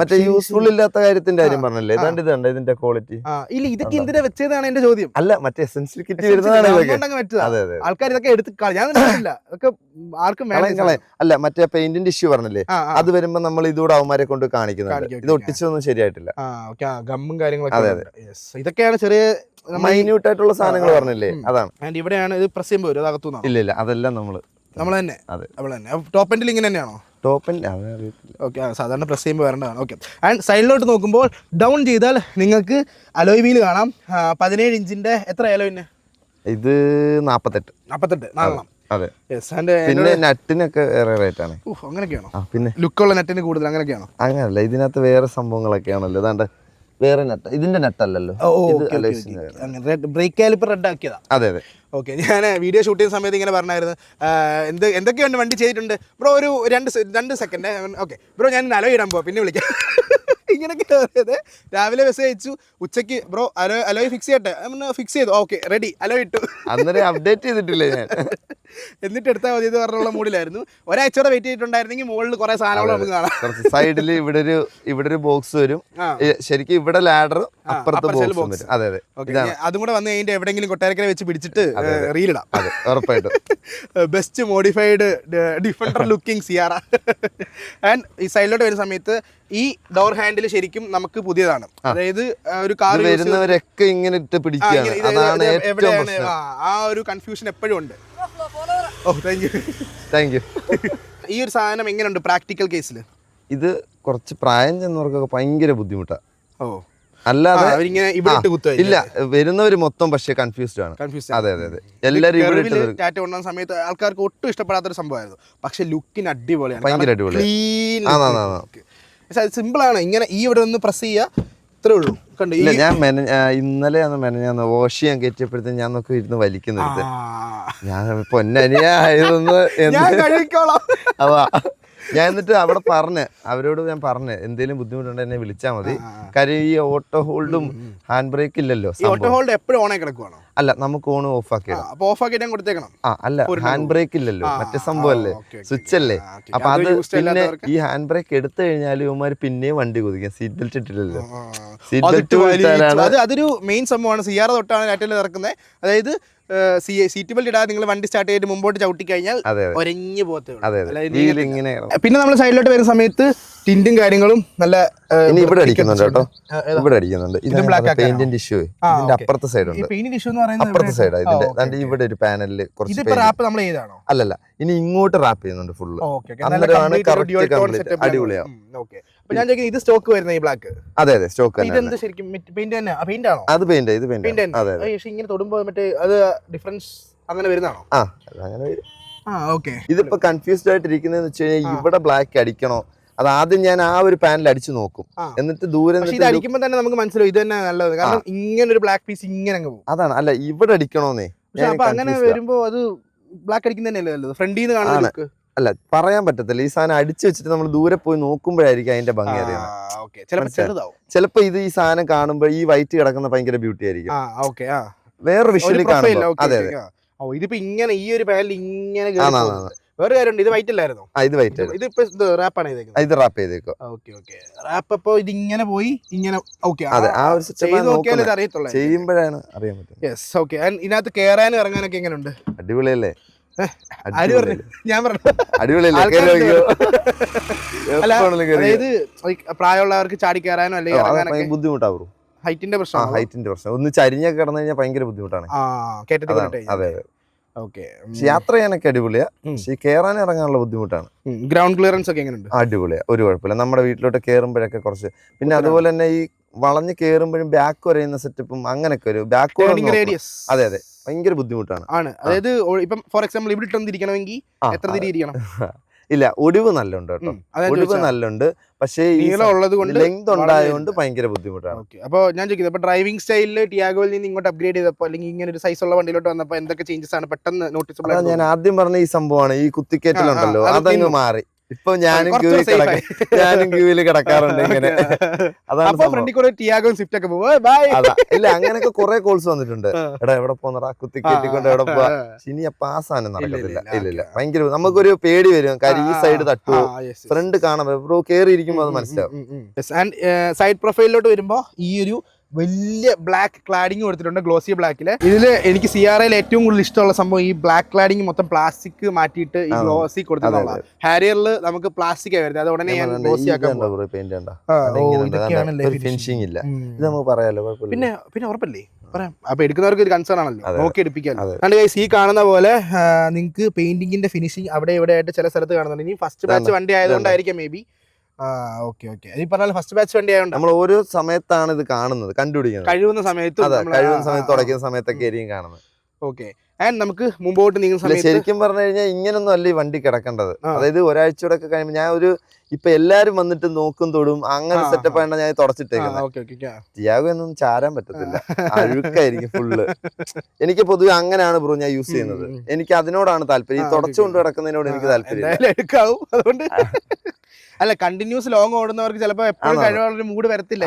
മറ്റേ യൂസ്ഫുൾ ഇല്ലാത്ത കാര്യത്തിന്റെ കാര്യം പറഞ്ഞല്ലേ. ഇതാണ്ട് ഇതുണ്ട് ഇതിന്റെ ക്വാളിറ്റി. ഇല്ല, ഇതൊക്കെ എന്തിനാ വെച്ചതാണ് എന്റെ ചോദ്യം. അല്ല, മറ്റേ എസെൻഷ്യൽ കിറ്റ് വരുന്നതാണ്. ആൾക്കാർ ഇതൊക്കെ എടുത്ത് ഞാൻ ഇതൊക്കെ ആർക്കും അല്ല, മറ്റേ പെയിന്റിന്റെ ഇഷ്യൂ പറഞ്ഞല്ലേ, അത് വരുമ്പോ നമ്മൾ ഇതോടെ അവന്മാരെ കൊണ്ട് കാണിക്കുന്നുണ്ട്. ഇത് ഒട്ടിച്ചൊന്നും ശരിയായിട്ടില്ല. ഗമ്മും കാര്യങ്ങളൊക്കെ ഇതൊക്കെയാണ് ചെറിയ മൈന്യൂട്ട് ആയിട്ടുള്ള സാധനങ്ങൾ പറഞ്ഞില്ലേ, അതാണ്. ആൻഡ് ഇവിടെയാണ് ഇത് പ്രസ് ചെയ്യുമ്പോൾ വരും, അതകത്തുനിന്ന്. ഇല്ല, അതെല്ലാം നമ്മൾ തന്നെ. ടോപ്പ് എൻഡിൽ ഇങ്ങനെ തന്നെയാണോ? ടോപ്പ് എൻഡ് ഓക്കെ, സാധാരണ പ്രസ് ചെയ്യുമ്പോൾ വരേണ്ടതാണ്. ഓക്കെ, ആൻഡ് സൈഡിലോട്ട് നോക്കുമ്പോൾ ഡൗൺ ചെയ്താൽ നിങ്ങൾക്ക് അലോയ് വീൽ കാണാം. 17 ഇഞ്ചിന്റെ. എത്ര അലോയിന്? ഇത് 48 നാലെണ്ണം. അതെ. പിന്നെ നെറ്റിനൊക്കെ വേറെ റേറ്റ് ആണ്. അങ്ങനെയൊക്കെയാണോ? പിന്നെ ലുക്കുള്ള നെറ്റിന് കൂടുതൽ അങ്ങനെയൊക്കെയാണോ? അങ്ങനല്ല, ഇതിനകത്ത് വേറെ സംഭവങ്ങളൊക്കെയാണല്ലോ. ഇതാണ്ട് വേറെ നെറ്റ്, ഇതിന്റെ നെറ്റല്ലല്ലോ. ബ്രേക്ക് കാലിപ്പർ റെഡ് ആക്കിയതാ. അതെ അതെ. ഓക്കെ, ഞാൻ വീഡിയോ ഷൂട്ട് ചെയ്യുന്ന സമയത്ത് ഇങ്ങനെ പറഞ്ഞായിരുന്നു എന്തൊക്കെയുണ്ട് വണ്ടി ചെയ്തിട്ടുണ്ട് ബ്രോ, ഒരു 2 സെക്കൻഡ്. ഓക്കെ ബ്രോ, ഞാൻ അലോ ഇടാൻ പോവാം, പിന്നെ വിളിക്കാം. ഇങ്ങനെയൊക്കെ പറയുന്നത്. രാവിലെ മെസ്സേജ് അയച്ചു, ഉച്ചയ്ക്ക് ബ്രോ അലോയ് ഫിക്സ് ചെയ്യട്ടെ, ഫിക്സ് ചെയ്തു. ഓക്കെ, റെഡി, അലോ ഇട്ടു. അന്നേരം അപ്ഡേറ്റ് ചെയ്തിട്ടില്ലേ ഞാൻ? എന്നിട്ട് എടുത്താൽ മതി എന്ന് പറഞ്ഞുള്ള മൂഡിലായിരുന്നു. ഒരാഴ്ചയോടെ വെയിറ്റ് ചെയ്തിട്ടുണ്ടായിരുന്നെങ്കിൽ മുകളിൽ കുറെ സാധനങ്ങൾ നമുക്ക് കാണാം. സൈഡിൽ ഇവിടെ ഒരു ബോക്സ് വരും, ശരിക്കും ഇവിടെ ലാഡർ അപ്പുറത്ത് ബോക്സ് വരും. അതെ അതെ, അതും കൂടെ വന്ന് കഴിഞ്ഞാൽ എവിടെയെങ്കിലും കൊട്ടാരക്കര വെച്ച് പിടിച്ചിട്ട് റീലിടാം. അതെ ഉറപ്പായിട്ടും. Best modified Defender looking Sierra. And ഈ സൈഡിലോട്ട് വരുന്ന സമയത്ത് ഈ ഡോർ ഹാൻഡിൽ ശരിക്കും നമുക്ക് പുതിയതാണ്. അതായത് ഒരു കാർ വരുന്നവരൊക്കെ ഇങ്ങനെ ഇട്ട് പിടിക്കുകയാണ്. അതാണ് ഏറ്റവും ആ ഒരു കൺഫ്യൂഷൻ എപ്പോഴും ഉണ്ട്. ഓ താങ്ക് യു. ഈ ഒരു സാധനം എങ്ങനെയുണ്ട് പ്രാക്ടിക്കൽ കേസിൽ? ഇത് കുറച്ച് പ്രായം ചെന്നവർക്കൊക്കെ ഭയങ്കര ബുദ്ധിമുട്ടാണ്. ഓ അല്ലാതെ ഇല്ല, വരുന്നവര് മൊത്തം പക്ഷേ കൺഫ്യൂസ്ഡ് ആണ്. അതെ അതെ അതെ, എല്ലാരും ഇവിടെ ടാറ്റ കൊണ്ടുവന്ന സമയത്ത് ആൾക്കാർക്ക് ഒട്ടും ഇഷ്ടപ്പെടാത്തൊരു സംഭവമായിരുന്നു. പക്ഷെ ലുക്കിന് അടിപൊളിയാണ്, ഭയങ്കര അടിപൊളി. സിമ്പിൾ ആണ്. ഇങ്ങനെ ഈ ഇവിടെ ഒന്ന് പ്രസ് ചെയ്യുക, ഇത്രേ ഉള്ളൂ. ഇല്ല, ഞാൻ ഇന്നലെ ഞാൻ വാഷ് ചെയ്യാൻ കയറ്റിയപ്പോഴത്തേക്ക് ഞാൻ നോക്കി ഇരുന്ന് വലിക്കുന്നുണ്ട്. ഞാൻ പൊന്നനിയായതൊന്ന് അതാ ഞാൻ എന്നിട്ട് അവിടെ അവരോട് ഞാൻ പറഞ്ഞു എന്തെങ്കിലും ബുദ്ധിമുട്ടുണ്ടെങ്കിൽ എന്നെ വിളിച്ചാൽ മതി. കാര്യം ഈ ഓട്ടോ ഹോൾഡും ഹാൻഡ് ബ്രേക്ക് ഇല്ലല്ലോ. ഓട്ടോ ഹോൾഡ് എപ്പോഴും ഓൺ ആയി കിടക്കുവാണോ? അല്ല, നമുക്ക് ഓൺ ഓഫ് ആക്കിയിടാം. കൊടുത്തേക്കണം. അല്ല, ഹാൻഡ് ബ്രേക്ക് ഇല്ലല്ലോ, മറ്റേ സംഭവല്ലേ, സ്വിച്ച് അല്ലേ. അപ്പൊ അത് പിന്നെ ഈ ഹാൻഡ് ബ്രേക്ക് എടുത്തു കഴിഞ്ഞാൽ ഇവന്മാര് പിന്നെയും വണ്ടി കുതിക്കും. സീറ്റ് ബെൽറ്റ് ഇട്ടില്ലല്ലോ. സീറ്റ് ബെൽറ്റ് അതൊരു മെയിൻ സംഭവമാണ്. സിയാറ തൊട്ടാണ് ടാറ്റയിൽ ഇറക്കുന്നത്. അതായത് സീറ്റ് ബെൽറ്റ് ഇടാതെ നിങ്ങൾ വണ്ടി സ്റ്റാർട്ട് ചെയ്തിട്ട് മുമ്പോട്ട് ചവിട്ടി കഴിഞ്ഞാൽ ഒരഞ്ഞു പോകത്തേ. പിന്നെ നമ്മൾ സൈഡിലോട്ട് വരുന്ന സമയത്ത് ടിന്റും കാര്യങ്ങളും നല്ല ഇവിടെ അടിക്കുന്നുണ്ട് കേട്ടോ. ഇവിടെ അടിക്കുന്നുണ്ട്. പെയിന്റിന്റെ ഇഷ്യൂ ഇതിന്റെ അപ്പുറത്തെ സൈഡ് ഉണ്ട്. അപ്പുറത്തെ സൈഡ് ഇതിന്റെ ഇവിടെ ഒരു പാനലില് കുറച്ച് അല്ലല്ല, ഇനി ഇങ്ങോട്ട് റാപ്പ് ചെയ്യുന്നുണ്ട് ഫുള്ള്. അന്നേരമാണ് കറക്റ്റ് കംപ്ലീറ്റ് അടിപൊളിയാവും. ഞാൻ ഇത് സ്റ്റോക്ക് വരുന്ന ഈ ബ്ലാക്ക്. അതെ അതെ, സ്റ്റോക്ക് അത് പെയിന്റ്. ഇത് പെയിന്റ്. അതെ, ഇങ്ങനെ തൊടുമ്പോ മറ്റേ അത് ഡിഫറൻസ് അങ്ങനെ വരുന്നതാണോ? അങ്ങനെ. ഇതിപ്പോ കൺഫ്യൂസ്ഡ് ആയിട്ടിരിക്കുന്നതെന്ന് വെച്ച് കഴിഞ്ഞാൽ ഇവിടെ ബ്ലാക്ക് അടിക്കണോ, അത് ആദ്യം ഞാൻ ആ ഒരു പാനൽ അടിച്ചു നോക്കും. എന്നിട്ട് ദൂരെ അടിക്കുമ്പോ തന്നെ നമുക്ക് മനസ്സിലാവും ഇത് തന്നെ നല്ലത്. കാരണം ഇങ്ങനെ ഒരു ബ്ലാക്ക് പീസ് ഇങ്ങനെ അങ്ങ് പോകും. അതാണ്. അല്ല, ഇവിടെ അടിക്കണോന്നേ. അങ്ങനെ വരുമ്പോ അത് ബ്ലാക്ക് അടിക്കുന്നതന്നെയല്ലേ നല്ലത്. ഫ്രണ്ടിൽ നിന്ന് കാണുന്നത് അല്ല, പറയാൻ പറ്റത്തില്ല. ഈ സാധനം അടിച്ചു വെച്ചിട്ട് നമ്മൾ ദൂരെ പോയി നോക്കുമ്പോഴായിരിക്കും അതിന്റെ ഭംഗി അറിയാം. ചിലപ്പോ ഇത് ഈ സാധനം കാണുമ്പോൾ ഈ വൈറ്റ് കിടക്കുന്ന ഭയങ്കര ബ്യൂട്ടി ആയിരിക്കും. വേറെ വിഷ്വലി കാണുമ്പോൾ. അതെ അതെ, ഇതിപ്പോ ഇങ്ങനെ ഈ ഒരു പാനൽ ഇങ്ങനെ വേറെ കാര്യമുണ്ട്. ഇത് വൈറ്റ് അല്ലായിരുന്നു. ഇത് വൈറ്റ്. ഇതിപ്പോ റാപ്പാണ് ഇത് റാപ്പ് ചെയ്തേക്കോ. റാപ്പ് അപ്പൊ ഇത് ഇങ്ങനെ പോയി ഇങ്ങനെ. അതെ, ആ ഒരു ചെയ്യുമ്പോഴാണ് അറിയാൻ പറ്റും. ഇതിനകത്ത് കേറാനും ഇറങ്ങാനൊക്കെ എങ്ങനെയുണ്ട്? അടിപൊളിയല്ലേ? ഞാൻ അതായത് പ്രായമുള്ളവർക്ക് ചാടി കയറാനോ അല്ലെങ്കിൽ ബുദ്ധിമുട്ടാവും. ഹൈറ്റിന്റെ പ്രശ്നം. ഒന്ന് ചരിഞ്ഞൊക്കെ കിടന്നു കഴിഞ്ഞാൽ ഭയങ്കര ബുദ്ധിമുട്ടാണ്. അതെ, യാത്ര ചെയ്യാനൊക്കെ അടിപൊളിയാ, പക്ഷെ കയറാൻ ഇറങ്ങാനുള്ള ബുദ്ധിമുട്ടാണ്. ഗ്രൗണ്ട് ക്ലിയറൻസ് ഒക്കെ എങ്ങനെയുണ്ട്? അടിപൊളിയാ, ഒരു കുഴപ്പമില്ല. നമ്മുടെ വീട്ടിലോട്ട് കയറുമ്പോഴൊക്കെ കുറച്ച്, പിന്നെ അതുപോലെ തന്നെ ഈ വളഞ്ഞ് കയറുമ്പോഴും ബാക്ക് വരയുന്ന സെറ്റപ്പും അങ്ങനെയൊക്കെ ഒരു ബാക്ക്. അതെ അതെ, ഭയങ്കര ബുദ്ധിമുട്ടാണ്. അതായത് ഇപ്പം ഫോർ എക്സാമ്പിൾ ഇവിടെ ഇട്ടൊന്ന് തിരിക്കണമെങ്കിൽ എത്ര തിരിക്കണം? ഇല്ല, ഒടിവ് നല്ലുണ്ട് കേട്ടോ. ഒടിവ് നല്ലുണ്ട്, പക്ഷേ ലെങ്ത് ഉണ്ടായതുകൊണ്ട് ഭയങ്കര ബുദ്ധിമുട്ടാണ്. അപ്പൊ ഞാൻ ചോദിക്കുന്നത്, ഇപ്പൊ ഡ്രൈവിംഗ് സ്റ്റൈലിൽ ടിയാഗോയിൽ നിന്ന് ഇങ്ങോട്ട് അപ്ഗ്രേഡ് ചെയ്തപ്പോ അല്ലെങ്കിൽ ഇങ്ങനെ ഒരു സൈസ് ഉള്ള വണ്ടിയിലോട്ട് വന്നപ്പോ എന്തൊക്കെ ചേഞ്ചസ് ആണ് പെട്ടെന്ന് നോട്ടീസബിൾ? ഞാൻ ആദ്യം പറഞ്ഞ ഈ സംഭവമാണ്, ഈ കുത്തിക്കേറ്റലുണ്ടല്ലോ, അതങ്ങ് മാറി. ഇപ്പൊ ഞാനും ക്യൂവിൽ കിടക്കാറുണ്ട് ഇങ്ങനെ. ഇല്ല, അങ്ങനെയൊക്കെ കുറെ കോൾസ് വന്നിട്ടുണ്ട്. എടാ എവിടെ പോന്നടാ, കുത്തിക്കേറ്റിക്കൊണ്ട് എവിടെ പോവാ. ഇനി അപ്പൊ ആ സാധനം നടക്കത്തില്ല. ഇല്ലില്ല, ഭയങ്കര നമുക്കൊരു പേടി വരും. കാര്യം ഈ സൈഡ് തട്ടുവോ, ഫ്രണ്ട് കാണാൻ ബ്രോ കേറി ഇരിക്കുമ്പോ അത് മനസ്സിലാവും. സൈഡ് പ്രൊഫൈലിലോട്ട് വരുമ്പോ ഈ ഒരു വലിയ ബ്ലാക്ക് ക്ലാഡിങ് കൊടുത്തിട്ടുണ്ട്, ഗ്ലോസി ബ്ലാക്കില്. ഇതില് എനിക്ക് സിയാറയിൽ ഏറ്റവും കൂടുതൽ ഇഷ്ടമുള്ള സംഭവം ഈ ബ്ലാക്ക് ക്ലാഡിങ് മൊത്തം പ്ലാസ്റ്റിക് മാറ്റിയിട്ട് ഈ ഗ്ലോസി കൊടുത്തിട്ടുള്ള. ഹാരിയറിൽ നമുക്ക് പ്ലാസ്റ്റിക് ആയിരുന്നു, അത് ഉടനെ ഞാൻ ഗ്ലോസി ആക്കാൻ. പിന്നെ ഉറപ്പല്ലേ പറയാം. അപ്പൊ എടുക്കുന്നവർക്ക് ഒരു കൺസേൺ ആണല്ലോ, നോക്കി എടുപ്പിക്കാൻ. ഈ കാണുന്ന പോലെ നിങ്ങൾക്ക് പെയിന്റിങ്ങിന്റെ ഫിനിഷിംഗ് അവിടെ ഇവിടെ ആയിട്ട് ചില സ്ഥലത്ത് കാണുന്നുണ്ട്. ഇനി ഫസ്റ്റ് ബാച്ച് വണ്ടി ആയതുകൊണ്ടായിരിക്കാം മേ ബി. ഈ പറഞ്ഞ ഫസ്റ്റ് ബാച്ച് വണ്ടി ആയതുകൊണ്ട് നമ്മൾ ഓരോ സമയത്താണ് ഇത് കാണുന്നത്, കണ്ടുപിടിക്കുന്നത്. കഴിയുന്ന സമയത്ത് തുടക്കുന്ന സമയത്തൊക്കെ ആയിരിക്കും കാണുന്നത്. ആൻഡ് നമുക്ക് മുമ്പോട്ട് നീങ്ങുന്ന സമയത്ത് ശരിക്കും പറഞ്ഞു കഴിഞ്ഞാൽ ഇങ്ങനൊന്നും അല്ല ഈ വണ്ടി കിടക്കേണ്ടത്. അതായത് ഒരാഴ്ചയോടെ ഒക്കെ കഴിയുമ്പോൾ ഞാൻ ഇപ്പൊ എല്ലാരും വന്നിട്ട് നോക്കും തൊടും അങ്ങനെ സെറ്റപ്പ് ആയിട്ട് ഞാൻ തുടച്ചിട്ടേക്കുന്നത്. ടിയാഗോ ഒന്നും ചാരാൻ പറ്റത്തില്ല, അഴുക്കായിരിക്കും ഫുള്ള്. എനിക്ക് പൊതുവെ അങ്ങനെയാണ് ബ്രോ ഞാൻ യൂസ് ചെയ്യുന്നത്. എനിക്ക് അതിനോടാണ് താല്പര്യം. ഈ തുടച്ചുകൊണ്ട് കിടക്കുന്നതിനോട് എനിക്ക് താല്പര്യം. അതുകൊണ്ട് അല്ല, കണ്ടിന്യൂസ് ലോങ് ഓടുന്നവർക്ക് ചിലപ്പോ എപ്പോഴും കഴിവുള്ള മൂഡ് വരത്തില്ല.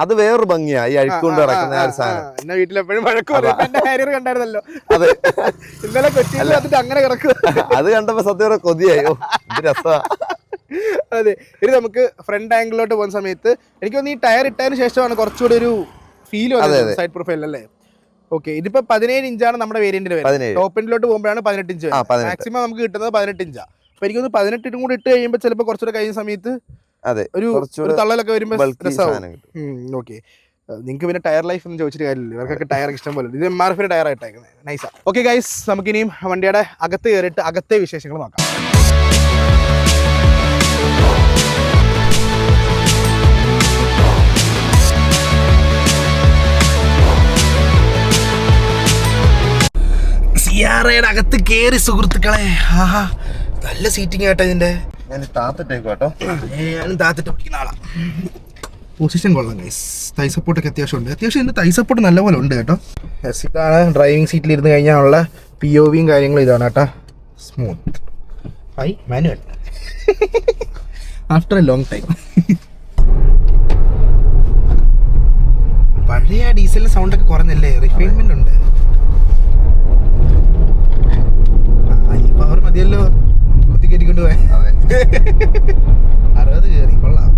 അത് വേറൊരു ഭംഗിയാ ഈ അഴുക്കൊണ്ട് കിടക്കുന്ന ആ ഒരു സാധനം. എന്നെ വീട്ടിലെപ്പോഴും വഴക്കും എന്റെ കാരിയർ കണ്ടായിരുന്നല്ലോ. അതെ, ഇന്നലെ കൊച്ചിയിൽ വന്നിട്ട് അങ്ങനെ കിടക്കുക. അത് കണ്ടപ്പോ സത്യം കൊതിയായോ, ഇത് രസമാ. അതെ, ഇനി നമുക്ക് ഫ്രണ്ട് ആംഗിളിലോട്ട് പോകുന്ന സമയത്ത് എനിക്ക് തോന്നുന്നു ഈ ടയർ ഇട്ടതിന് ശേഷമാണ് കുറച്ചുകൂടി ഒരു ഫീൽ വന്നത് സൈഡ് പ്രൊഫൈൽ അല്ലേ. ഓക്കെ, ഇതിപ്പോ 17 ഇഞ്ചാണ് നമ്മുടെ വേരിയന്റിന് വരുന്നത്. ടോപ്പ് എൻഡിലോട്ട് പോകുമ്പോഴാണ് 18 ഇഞ്ച്. മാക്സിമം നമുക്ക് കിട്ടുന്നത് 18 ഇഞ്ചാണ്. അപ്പൊ എനിക്കൊന്ന് 18 കൂടി ഇട്ട് കഴിയുമ്പോൾ ചിലപ്പോൾ കുറച്ചുകൂടെ കഴിയുന്ന സമയത്ത് ഒരു തള്ളലൊക്കെ വരുമ്പോൾ രസമാവും. ഓക്കെ, നിങ്ങൾക്ക് പിന്നെ ടയർ ലൈഫ് ഒന്നും ചോദിച്ചിട്ട് കാര്യമില്ല, ഇവർക്കൊക്കെ ടയർ ഇഷ്ടം പോലെ. ഇത് MRF ടയർ ആയിട്ടേക്കുന്നത്, നൈസാ. ഓക്കെ ഗൈസ്, നമുക്കിനിയും വണ്ടിയുടെ അകത്ത് കയറിയിട്ട് അകത്തെ വിശേഷങ്ങൾ നോക്കാം. സിയാറയുടെ അകത്ത് കയറി സുഹൃത്തുക്കളെ. ആഹാ, നല്ല സീറ്റിംഗ് കേട്ടോ ഇതിന്റെ. ഞാൻ താത്തിട്ടേക്കും കേട്ടോ. ഞാനും താത്തിട്ട് പിടിക്കുന്ന ആളാ. പൊസിഷൻ കൊള്ളാം ഗൈസ്. തൈ സപ്പോർട്ടൊക്കെ അത്യാവശ്യം ഉണ്ട്. അത്യാവശ്യം ഇതിന്റെ തൈ സപ്പോർട്ട് നല്ലപോലെ ഉണ്ട് കേട്ടോ. ഇതാണ് ഡ്രൈവിംഗ് സീറ്റിൽ ഇരുന്ന് കഴിഞ്ഞാൽ ഉള്ള POVയും കാര്യങ്ങളും ഇതാണ് കേട്ടോ. Smooth manual after a long time. പഴയ ഡീസലിന്റെ സൗണ്ട് ഒക്കെ കുറഞ്ഞല്ലേ, റിഫൈൻമെന്റ് ഉണ്ട്. പവർ മതിയല്ലോ കുത്തി കയറ്റിക്കൊണ്ട് പോയ. 60 കയറി, കൊള്ളാം.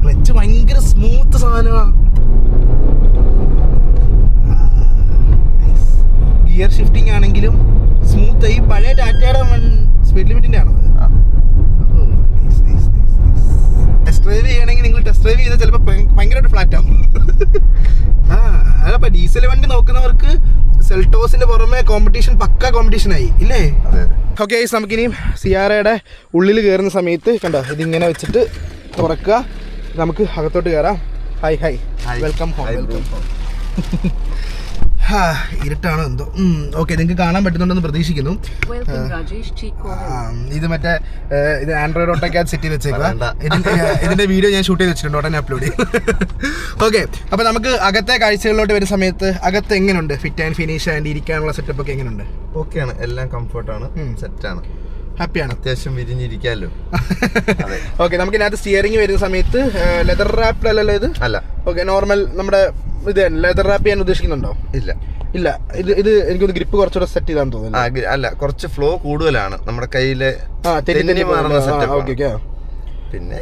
ക്ലച്ച് ഭയങ്കര സ്മൂത്ത് സാധനമാണ്. ഗിയർ ഷിഫ്റ്റിംഗ് ആണെങ്കിലും സ്മൂത്ത്. ഈ പഴയ ടാറ്റയുടെ സ്പീഡ് ലിമിറ്റിന്റെ ആണോ? ടെസ്റ്റ് ഡ്രൈവ് ചെയ്യണമെങ്കിൽ നിങ്ങൾ ടെസ്റ്റ് ഡ്രൈവ് ചെയ്താൽ ചിലപ്പോൾ ഭയങ്കരമായിട്ട് ഫ്ലാറ്റ് ആവും. അതപ്പോ ഡീസൽ വണ്ടി നോക്കുന്നവർക്ക് സെൽട്ടോസിന്റെ പുറമെ കോമ്പറ്റീഷൻ, പക്ക കോമ്പറ്റീഷൻ ആയി ഇല്ലേ? ഓക്കെ, നമുക്കിനിയും സിയാറയുടെ ഉള്ളിൽ കയറുന്ന സമയത്ത് കണ്ടോ, ഇതിങ്ങനെ വെച്ചിട്ട് തുറക്കുക, നമുക്ക് അകത്തോട്ട് കയറാം. Hi, welcome home. ഇരുട്ടാണോ എന്തോ. ഓക്കെ, നിങ്ങൾക്ക് കാണാൻ പറ്റുന്നുണ്ടെന്ന് പ്രതീക്ഷിക്കുന്നു. ഇത് മറ്റേ ഇത് ആൻഡ്രോയിഡ് ഓട്ടോക്കകത്ത് സെറ്റ് ചെയ്ത് വെച്ചേക്കുക. ഇതിന്റെ വീഡിയോ ഞാൻ ഷൂട്ട് ചെയ്ത് വെച്ചിട്ടുണ്ട്, ഉടനെ അപ്ലോഡ് ചെയ്യും. ഓക്കെ, അപ്പൊ നമുക്ക് അകത്തെ കാഴ്ചകളിലോട്ട് വരുന്ന സമയത്ത് അകത്ത് എങ്ങനെയുണ്ട്? ഫിറ്റ് ആൻഡ് ഫിനിഷ് ആൻഡ് ഇരിക്കാനുള്ള സെറ്റപ്പ് ഒക്കെ എങ്ങനെയുണ്ട്? ഓക്കെയാണ്, എല്ലാം കംഫർട്ടാണ്, സെറ്റാണ്, ഹാപ്പിയാണ്, അത്യാവശ്യം വിരിഞ്ഞിരിക്കാമല്ലോ. ഓക്കെ, നമുക്ക് ഇതിനകത്ത് സ്റ്റിയറിംഗ് വരുന്ന സമയത്ത് ലെതർ റാപ്പ് അല്ലല്ലോ ഇത്? അല്ല. ഓക്കെ, നോർമൽ നമ്മുടെ ഇത് ലെതർ റാപ്പ് ചെയ്യാൻ ഉദ്ദേശിക്കുന്നുണ്ടോ? ഇല്ല. ഇത് എനിക്കൊന്ന് ഗ്രിപ്പ് കുറച്ചുകൂടെ സെറ്റ് ചെയ്താന്ന് തോന്നുന്നു. അല്ല, കുറച്ച് ഫ്ലോ കൂടുതലാണ് നമ്മുടെ കയ്യില്, മാറുന്ന സെറ്റപ്പ്. പിന്നെ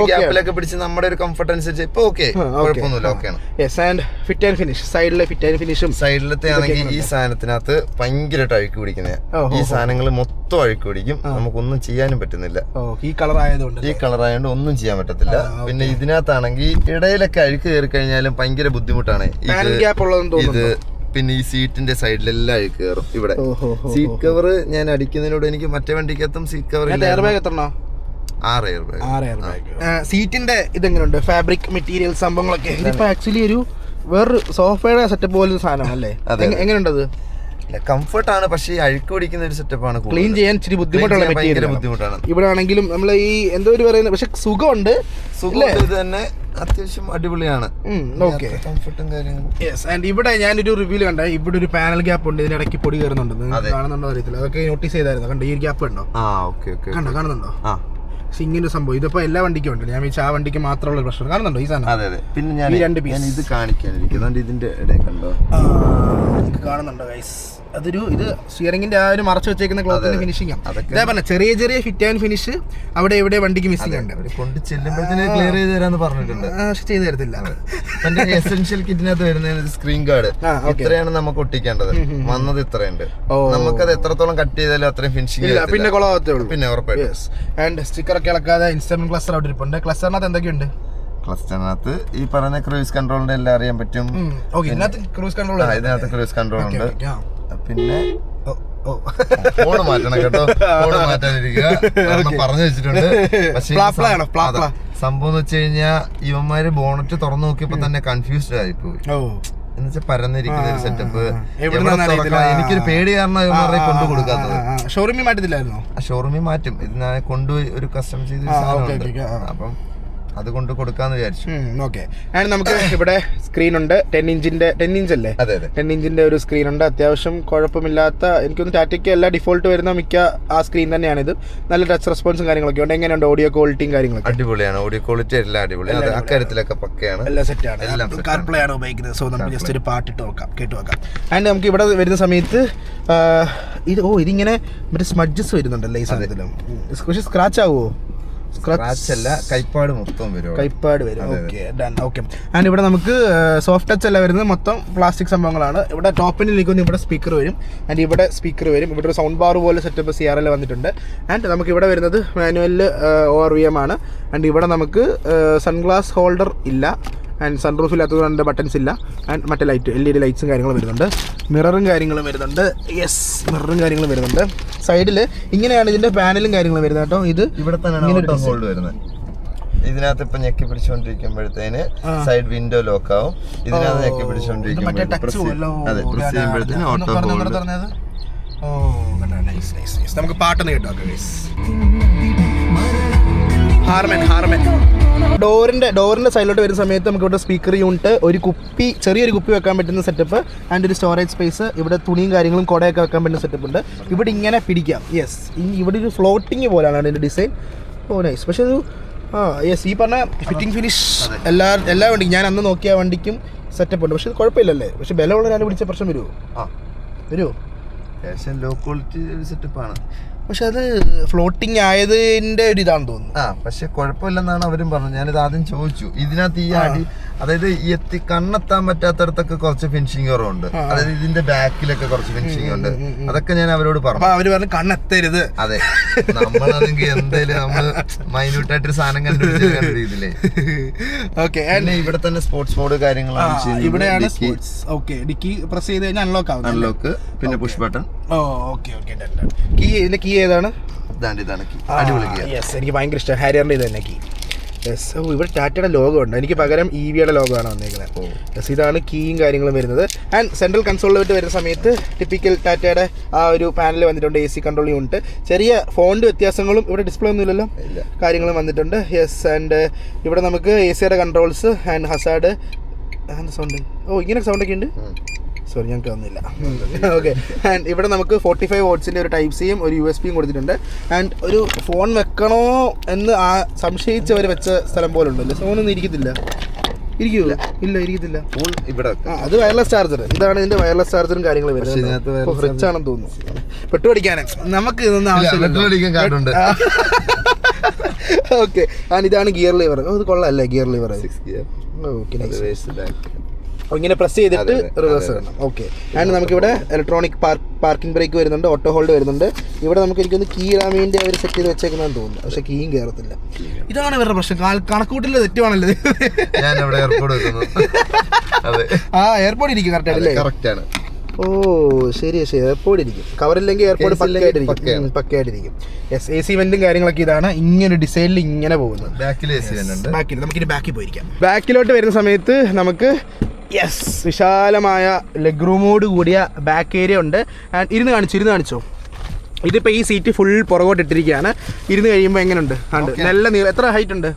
ഗ്യാപ്പിലൊക്കെ പിടിച്ച് നമ്മുടെ ഒരു കംഫർട്ട് അനുസരിച്ച് ഇപ്പൊ ഓക്കെ, കുഴപ്പമൊന്നുമില്ല, ഓക്കെയാണ്. ഫിറ്റ് ആൻഡ് ഫിനിഷ്, സൈഡിലെ ഫിറ്റ് ആൻഡ് ഫിനിഷും. സൈഡിലത്തെ ആണെങ്കിൽ ഈ സാധനത്തിനകത്ത് ഭയങ്കരമായിട്ട് അഴുക്ക് പിടിക്കുന്നത്. ഈ സാധനങ്ങൾ മൊത്തം അഴുക്ക് പിടിക്കും, നമുക്കൊന്നും ചെയ്യാനും പറ്റുന്നില്ല. ഈ കളർ ആയതുകൊണ്ട് ഒന്നും ചെയ്യാൻ പറ്റത്തില്ല. പിന്നെ ഇതിനകത്താണെങ്കിൽ ഇടയിലൊക്കെ അഴുക്ക് കയറി കഴിഞ്ഞാലും ഭയങ്കര ബുദ്ധിമുട്ടാണ്. ഇത് പിന്നെ ഈ സീറ്റിന്റെ സൈഡിലെല്ലാം അഴുക്ക് കയറും. ഇവിടെ സീറ്റ് കവർ ഞാൻ അടിക്കുന്നതിനോട് എനിക്ക് മറ്റേ വണ്ടിക്കകത്തും സീറ്റ് കവർ 6 എയർ ബാഗ്. സീറ്റിന്റെ ഇതെങ്ങനെയുണ്ട്? ഫാബ്രിക് മെറ്റീരിയൽ സംഭവങ്ങളൊക്കെ. ഇതിപ്പോ ആക്ച്വലി ഒരു വേറൊരു സോഫയുടെ സെറ്റപ്പ് പോലെ സാധനമാണല്ലേ? എങ്ങനെയുണ്ടത്? കംഫർട്ടാണ്, പക്ഷേ അഴുക്ക് പിടിക്കുന്ന ഒരു സെറ്റപ്പാണ്. ക്ലീൻ ചെയ്യാൻ ഇച്ചിരി ബുദ്ധിമുട്ടുള്ള ബുദ്ധിമുട്ടാണ്. ഇവിടെ ആണെങ്കിലും നമ്മൾ ഈ എന്തോ ഒരു പറയുന്നത്, പക്ഷെ സുഖമുണ്ട്. ഇത് തന്നെ അത്യാവശ്യം അടിപൊളിയാണ്. കംഫർട്ടും കാര്യങ്ങളും. ആൻഡ് ഇവിടെ ഞാനൊരു റിവ്യൂ കണ്ട, ഇവിടെ ഒരു പാനൽ ഗ്യാപ്പ് ഉണ്ട്, ഇതിനിടയ്ക്ക് പൊടി കയറുന്നുണ്ട്. കാണുന്നുണ്ടോ അറിയത്തില്ല, അതൊക്കെ നോട്ടീസ് ചെയ്തായിരുന്നു. കണ്ടോ, ഈ ഗ്യാപ്പ് ഉണ്ടോ? കാണുന്നുണ്ടോ? ഇങ്ങനെ സംഭവം ഇതിപ്പോ എല്ലാ വണ്ടിക്കും ഉണ്ട്. ഞാൻ വെച്ചാൽ ആ വണ്ടിക്ക് മാത്രമുള്ള പ്രശ്നം. കാണുന്നുണ്ടോ ഈ സാധനം? പിന്നെ ഞാൻ ഇത് കാണിക്കാനിരിക്കുന്നുണ്ട്. ഇതിന്റെ ഇടയിൽ കണ്ടോ, കാണുന്നുണ്ടോ ഗൈസ്? അതൊരു ഇത് സ്റ്റിയറിംഗിന്റെ ആ ഒരു മറച്ചു വെച്ചേക്കുന്ന ക്ലോത്തിന്റെ ഫിനിഷിംഗ് ആണ്. അതേ പറഞ്ഞ ചെറിയ ചെറിയ ഫിറ്റ് ആൻഡ് ഫിനിഷ് അവിടെ എവിടെ വണ്ടിക്ക് മിസ്സിംഗ് ഉണ്ട്. കൊണ്ട് ചെല്ലുമ്പോഴത്തേന് ക്ലിയർ ചെയ്ത് തരാന്ന് പറഞ്ഞിട്ടുണ്ട്. ചെയ്തു തരത്തില്ല. എന്റെ എസെൻഷ്യൽ കിറ്റിനകത്ത് വരുന്ന സ്ക്രീൻ ഗാർഡ് ഇത്രയാണ് നമുക്ക് ഒട്ടിക്കേണ്ടത്. വന്നത് ഇത്രയുണ്ട്. നമുക്കത് എത്രത്തോളം കട്ട് ചെയ്താലും അത്രയും ഫിനിഷിംഗ് ഇല്ല, പിന്നെ കൊളാവത്തേ ഉള്ളൂ. പിന്നെ ഉറപ്പായിട്ടും. ആൻഡ് സ്റ്റിക്കർ ഒക്കെ ഇളക്കാതെ ഇൻസ്ട്രുമെന്റ് ക്ലസ്റ്റർ അവിടെ ഇരിപ്പുണ്ട്. ക്ലസ്റ്ററിനകത്ത് എന്തൊക്കെയുണ്ട്? ക്ലസ്റ്ററിനകത്ത് ഈ പറഞ്ഞ ക്രൂയിസ് കൺട്രോളിന്റെ എല്ലാം അറിയാൻ പറ്റും. ഇതിനകത്ത് ക്രൂയിസ് കൺട്രോൾ ഉണ്ട്. പിന്നെ ഫോണ് മാറ്റണം കേട്ടോ, ഫോണ് മാറ്റാനിരിക്കുക പറഞ്ഞു വെച്ചിട്ടുണ്ട്. പക്ഷേ സംഭവം എന്ന് വെച്ച് കഴിഞ്ഞാൽ ഇവന്മാര് ബോണറ്റ് തുറന്നു നോക്കിയപ്പോ തന്നെ കൺഫ്യൂസ്ഡ് ആയിപ്പോയി. എന്നുവെച്ചാൽ പരന്നിരിക്കുന്ന ഒരു സെറ്റപ്പ് എനിക്കൊരു പേടി കാരണം ഇവന്മാരെ കൊണ്ടു കൊടുക്കാത്തത്. ഷോറൂമിൽ മാറ്റത്തില്ലായിരുന്നോ? ഷോറൂമിൽ മാറ്റും, ഇതിനെ കൊണ്ടുപോയി ഒരു കസ്റ്റം ചെയ്ത് അപ്പം അതുകൊണ്ട് കൊടുക്കാന്ന് വിചാരിച്ചു. ഓക്കെ. ആൻഡ് നമുക്ക് ഇവിടെ സ്ക്രീൻ ഉണ്ട്, 10 ഇഞ്ച് അല്ലേ? 10 ഇഞ്ചിന്റെ ഒരു സ്ക്രീൻ ഉണ്ട്. അത്യാവശ്യം കുഴപ്പമില്ലാത്ത, എനിക്കൊന്ന് ടാറ്റയ്ക്ക് എല്ലാ ഡിഫോൾട്ട് വരുന്ന മിക്ക ആ സ്ക്രീൻ തന്നെയാണിത്. നല്ല ടച്ച് റെസ്പോൺസും കാര്യങ്ങളൊക്കെ ഉണ്ട്. എങ്ങനെയുണ്ട് ഓഡിയോ ക്വാളിറ്റിയും കാര്യങ്ങളൊക്കെ? അടിപൊളിയാണ്, ഓഡിയോ ക്വാളിറ്റി എല്ലാം അടിപൊളിയാണ്, അക്കാര്യത്തിലൊക്കെ പക്കയാണ്, എല്ലാം സെറ്റാണ്. കാർപ്ലേ ആണ് ഉപയോഗിക്കുന്നത്. സോ നമുക്ക് ജസ്റ്റ് ഒരു പാട്ടിട്ട് നോക്കാം, കേട്ട് നോക്കാം. ആൻഡ് നമുക്ക് ഇവിടെ വരുന്ന സമയത്ത് ഇതിങ്ങനെ മറ്റേ സ്മഡ്ജസ് വരുന്നുണ്ടല്ലേ ഈ സാധനത്തിലും? പക്ഷെ സ്ക്രാച്ച് ആവുമോ? കൈപ്പാട് മൊത്തം വരും. Okay done. ഓക്കെ. ആൻഡ് ഇവിടെ നമുക്ക് സോഫ്റ്റ് ടച്ച് അല്ല വരുന്നത്, മൊത്തം പ്ലാസ്റ്റിക് സംഭവങ്ങളാണ്. ഇവിടെ ടോപ്പിൽ നിൽക്കുന്ന ഇവിടെ സ്പീക്കർ വരും, ആൻഡ് ഇവിടെ സ്പീക്കർ വരും. ഇവിടെ ഒരു സൗണ്ട് ബാർ പോലെ സെറ്റപ്പ് CRL വന്നിട്ടുണ്ട്. ആൻഡ് നമുക്ക് ഇവിടെ വരുന്നത് മാനുവൽ ORVM ആണ്. ആൻഡ് ഇവിടെ നമുക്ക് സൺഗ്ലാസ് ഹോൾഡർ ഇല്ല, ആൻഡ് സൺറൂഫില്ലാത്തതുകൊണ്ട് ബട്ടൺസ് ഇല്ല. ആൻഡ് മറ്റേ LED ലൈറ്റ്സും കാര്യങ്ങളും വരുന്നുണ്ട്. മിററും കാര്യങ്ങളും വരുന്നുണ്ട്. മിററും കാര്യങ്ങളും വരുന്നുണ്ട്. സൈഡിൽ ഇങ്ങനെയാണ് ഇതിന്റെ പാനലും കാര്യങ്ങളും വരുന്നത് കേട്ടോ. ഇത് ഇവിടെ തന്നെയാണ് ഹോൾഡ് വരുന്നത്. ഇതിനകത്ത് ഇപ്പൊ ഞെക്കി പിടിച്ചോണ്ടിരിക്കുമ്പോഴത്തേന് സൈഡ് വിൻഡോ ലോക്ക് ആവും. ഇതിനകത്ത് ഞെക്കി പിടിച്ചോണ്ടിരിക്കുമ്പോഴത്തേന് ഓട്ടോ ഹോൾഡ്. നമുക്ക് പാട്ടൊന്ന് കേട്ടോ. ഹാർമൻ ഡോറിന്റെ സൈഡിലോട്ട് വരുന്ന സമയത്ത് നമുക്ക് ഇവിടെ സ്പീക്കർ യൂണിറ്റ്, ഒരു കുപ്പി, ചെറിയൊരു കുപ്പി വെക്കാൻ പറ്റുന്ന സെറ്റപ്പ്, ആൻഡ് ഒരു സ്റ്റോറേജ് സ്പേസ്. ഇവിടെ തുണിയും കാര്യങ്ങളും കുടയൊക്കെ വെക്കാൻ പറ്റുന്ന സെറ്റപ്പ് ഉണ്ട്. ഇവിടെ ഇങ്ങനെ പിടിക്കാം. യെസ്, ഇവിടെ ഒരു ഫ്ലോട്ടിങ് പോലെയാണ് അതിൻ്റെ ഡിസൈൻ. നൈസ്. പക്ഷേ അത് യെസ്, ഈ പറഞ്ഞ ഫിറ്റിംഗ് ഫിനിഷ് എല്ലാ വണ്ടിക്കും, ഞാൻ അന്ന് നോക്കിയ വണ്ടിക്കും സെറ്റപ്പ് ഉണ്ട്. പക്ഷെ ഇത് കുഴപ്പമില്ലല്ലേ? പക്ഷെ ബലമുള്ള ഒരാൾ പിടിച്ച പ്രശ്നം വരുമോ? ലോ ക്വാളിറ്റി സെറ്റപ്പാണ്. പക്ഷെ അത് ഫ്ലോട്ടിങ് ആയതിന്റെ ഒരു ഇതാണെന്ന് തോന്നുന്നു. പക്ഷെ കുഴപ്പമില്ലെന്നാണ് അവരും പറഞ്ഞത്. ഞാനിത് ആദ്യം ചോദിച്ചു. ഇതിനകത്ത് ഈ അടി, അതായത് ഈ കണ്ണെത്താൻ പറ്റാത്തടത്തൊക്കെ കുറച്ച് ഫിനിഷിങ് കുറവുണ്ട്. അതായത് ഇതിന്റെ ബാക്കിലൊക്കെ കുറച്ച് ഫിനിഷിങ് ഉണ്ട്. അതൊക്കെ ഞാൻ അവരോട് പറഞ്ഞു. അവര് പറഞ്ഞു കണ്ണെത്തരുത്. അതെ, നമ്മളതെങ്കിൽ എന്തായാലും നമ്മള് മൈന്യൂട്ടായിട്ടൊരു സാധനം കണ്ടുപിടിച്ച രീതിയിലേ. ഓക്കെ. ഇവിടെ തന്നെ സ്പോർട്സ് മോഡ് കാര്യങ്ങളാണ്. ഇവിടെയാണ് ഡിക്കി പ്രസ് ചെയ്ത് കഴിഞ്ഞാൽ അൺലോക്ക് ആവും. അൺലോക്ക്, പിന്നെ പുഷ് ബട്ടൺ. ഇതിന്റെ കീ ഏതാണ്? ഇതാണ് കീ. അടിപൊളി കീ. യെസ്, എനിക്ക് ഭയങ്കര ഇഷ്ടം. ഹാരിയറിന്റെ ഇത് തന്നെ കീ. യെസ്. ഇവിടെ ടാറ്റയുടെ ലോഗോ ഉണ്ട്. എനിക്ക് പകരം EVയുടെ ലോഗോ ആണ് വന്നേക്കുന്നത്. യെസ്, ഇതാണ് കീയും കാര്യങ്ങളും വരുന്നത്. ആൻഡ് സെൻട്രൽ കൺസോളിലോട്ട് വരുന്ന സമയത്ത് ടിപ്പിക്കൽ ടാറ്റയുടെ ആ ഒരു പാനൽ വന്നിട്ടുണ്ട്. AC control unit. ചെറിയ ഫോണ്ട് വ്യത്യാസങ്ങളും, ഇവിടെ ഡിസ്പ്ലേ ഒന്നും ഇല്ലല്ലോ, കാര്യങ്ങളും വന്നിട്ടുണ്ട്. യെസ്. ആൻഡ് ഇവിടെ നമുക്ക് ACയുടെ കൺട്രോൾസ് ആൻഡ് ഹസാർഡ് സൗണ്ട്. ഇങ്ങനെ സൗണ്ടൊക്കെ ഉണ്ട്. സോറി, ഞങ്ങൾക്ക് തന്നില്ല. ഓക്കെ. ആൻഡ് ഇവിടെ നമുക്ക് 45 വാട്ട്സിൻ്റെ ഒരു ടൈപ്പ് സിയും ഒരു USB കൊടുത്തിട്ടുണ്ട്. ആൻഡ് ഒരു ഫോൺ വെക്കണോ എന്ന് സംശയിച്ചവർ വെച്ച സ്ഥലം പോലെ ഉണ്ടല്ലോ. ഫോണൊന്നും ഇരിക്കത്തില്ല. ഇരിക്കുമോ? ഇല്ല, ഇരിക്കത്തില്ല. അത് വയർലെസ് ചാർജർ. ഇതാണ് ഇതിന്റെ വയർലെസ് ചാർജറും കാര്യങ്ങളും വരുന്നത്. ഫ്രിഡ്ജ് ആണെന്ന് തോന്നുന്നു. പെട്ടുപടിക്കാനേ നമുക്ക് ഇതൊന്നും ആവശ്യമില്ല. ഓക്കെ. ആൻഡ് ഇതാണ് ഗിയർ ലിവർ. ഇത് കൊള്ളാമല്ലേ ഗിയർ ലിവർ? ഓക്കെ. ഇങ്ങനെ പ്രസ് ചെയ്തിട്ട് റിവേഴ്സ് ചെയ്യണം. ഓക്കെ. ആൻഡ് നമുക്കിവിടെ ഇലക്ട്രോണിക് പാർക്കിംഗ് ബ്രേക്ക് വരുന്നുണ്ട്, ഓട്ടോ ഹോൾഡ് വരുന്നുണ്ട്. ഇവിടെ നമുക്ക് എനിക്കൊന്ന് കീ ഇടാൻ വേണ്ടി അവർ സെറ്റ് ചെയ്ത് വെച്ചേക്കുന്നതെന്ന് തോന്നുന്നു. പക്ഷെ കീയും കയറത്തില്ല. ഇതാണ് ഇവരുടെ പ്രശ്നം. കണക്കൂട്ടില്ല, തെറ്റുവാണല്ലോ. എയർപോർട്ട് ഇരിക്കും കറക്റ്റ് ആണ്. ശരി. എയർപോർട്ട് ഇരിക്കും. കവറില്ലെങ്കിൽ എയർപോർട്ട് പക്കയായിട്ടിരിക്കും. യെസ്. AC വെന്റും കാര്യങ്ങളൊക്കെ ഇതാണ്. ഇങ്ങനെ ഡിസൈനിൽ ഇങ്ങനെ പോകുന്നത്. ബാക്കിൽ നമുക്കിനി ബാക്കിൽ പോയിരിക്കാം. ബാക്കിലോട്ട് വരുന്ന സമയത്ത് നമുക്ക് വിശാലമായ ലെഗ് റൂമോട് കൂടിയ ബാക്ക് ഏരിയ ഉണ്ട്. ആൻഡ് ഇരുന്ന് കാണിച്ചോ. ഇതിപ്പോൾ ഈ സീറ്റ് ഫുൾ പുറകോട്ട് ഇട്ടിരിക്കുകയാണ്. ഇരുന്ന് കഴിയുമ്പോൾ എങ്ങനെയുണ്ട്? നല്ല നീളം. എത്ര ഹൈറ്റ് ഉണ്ട്?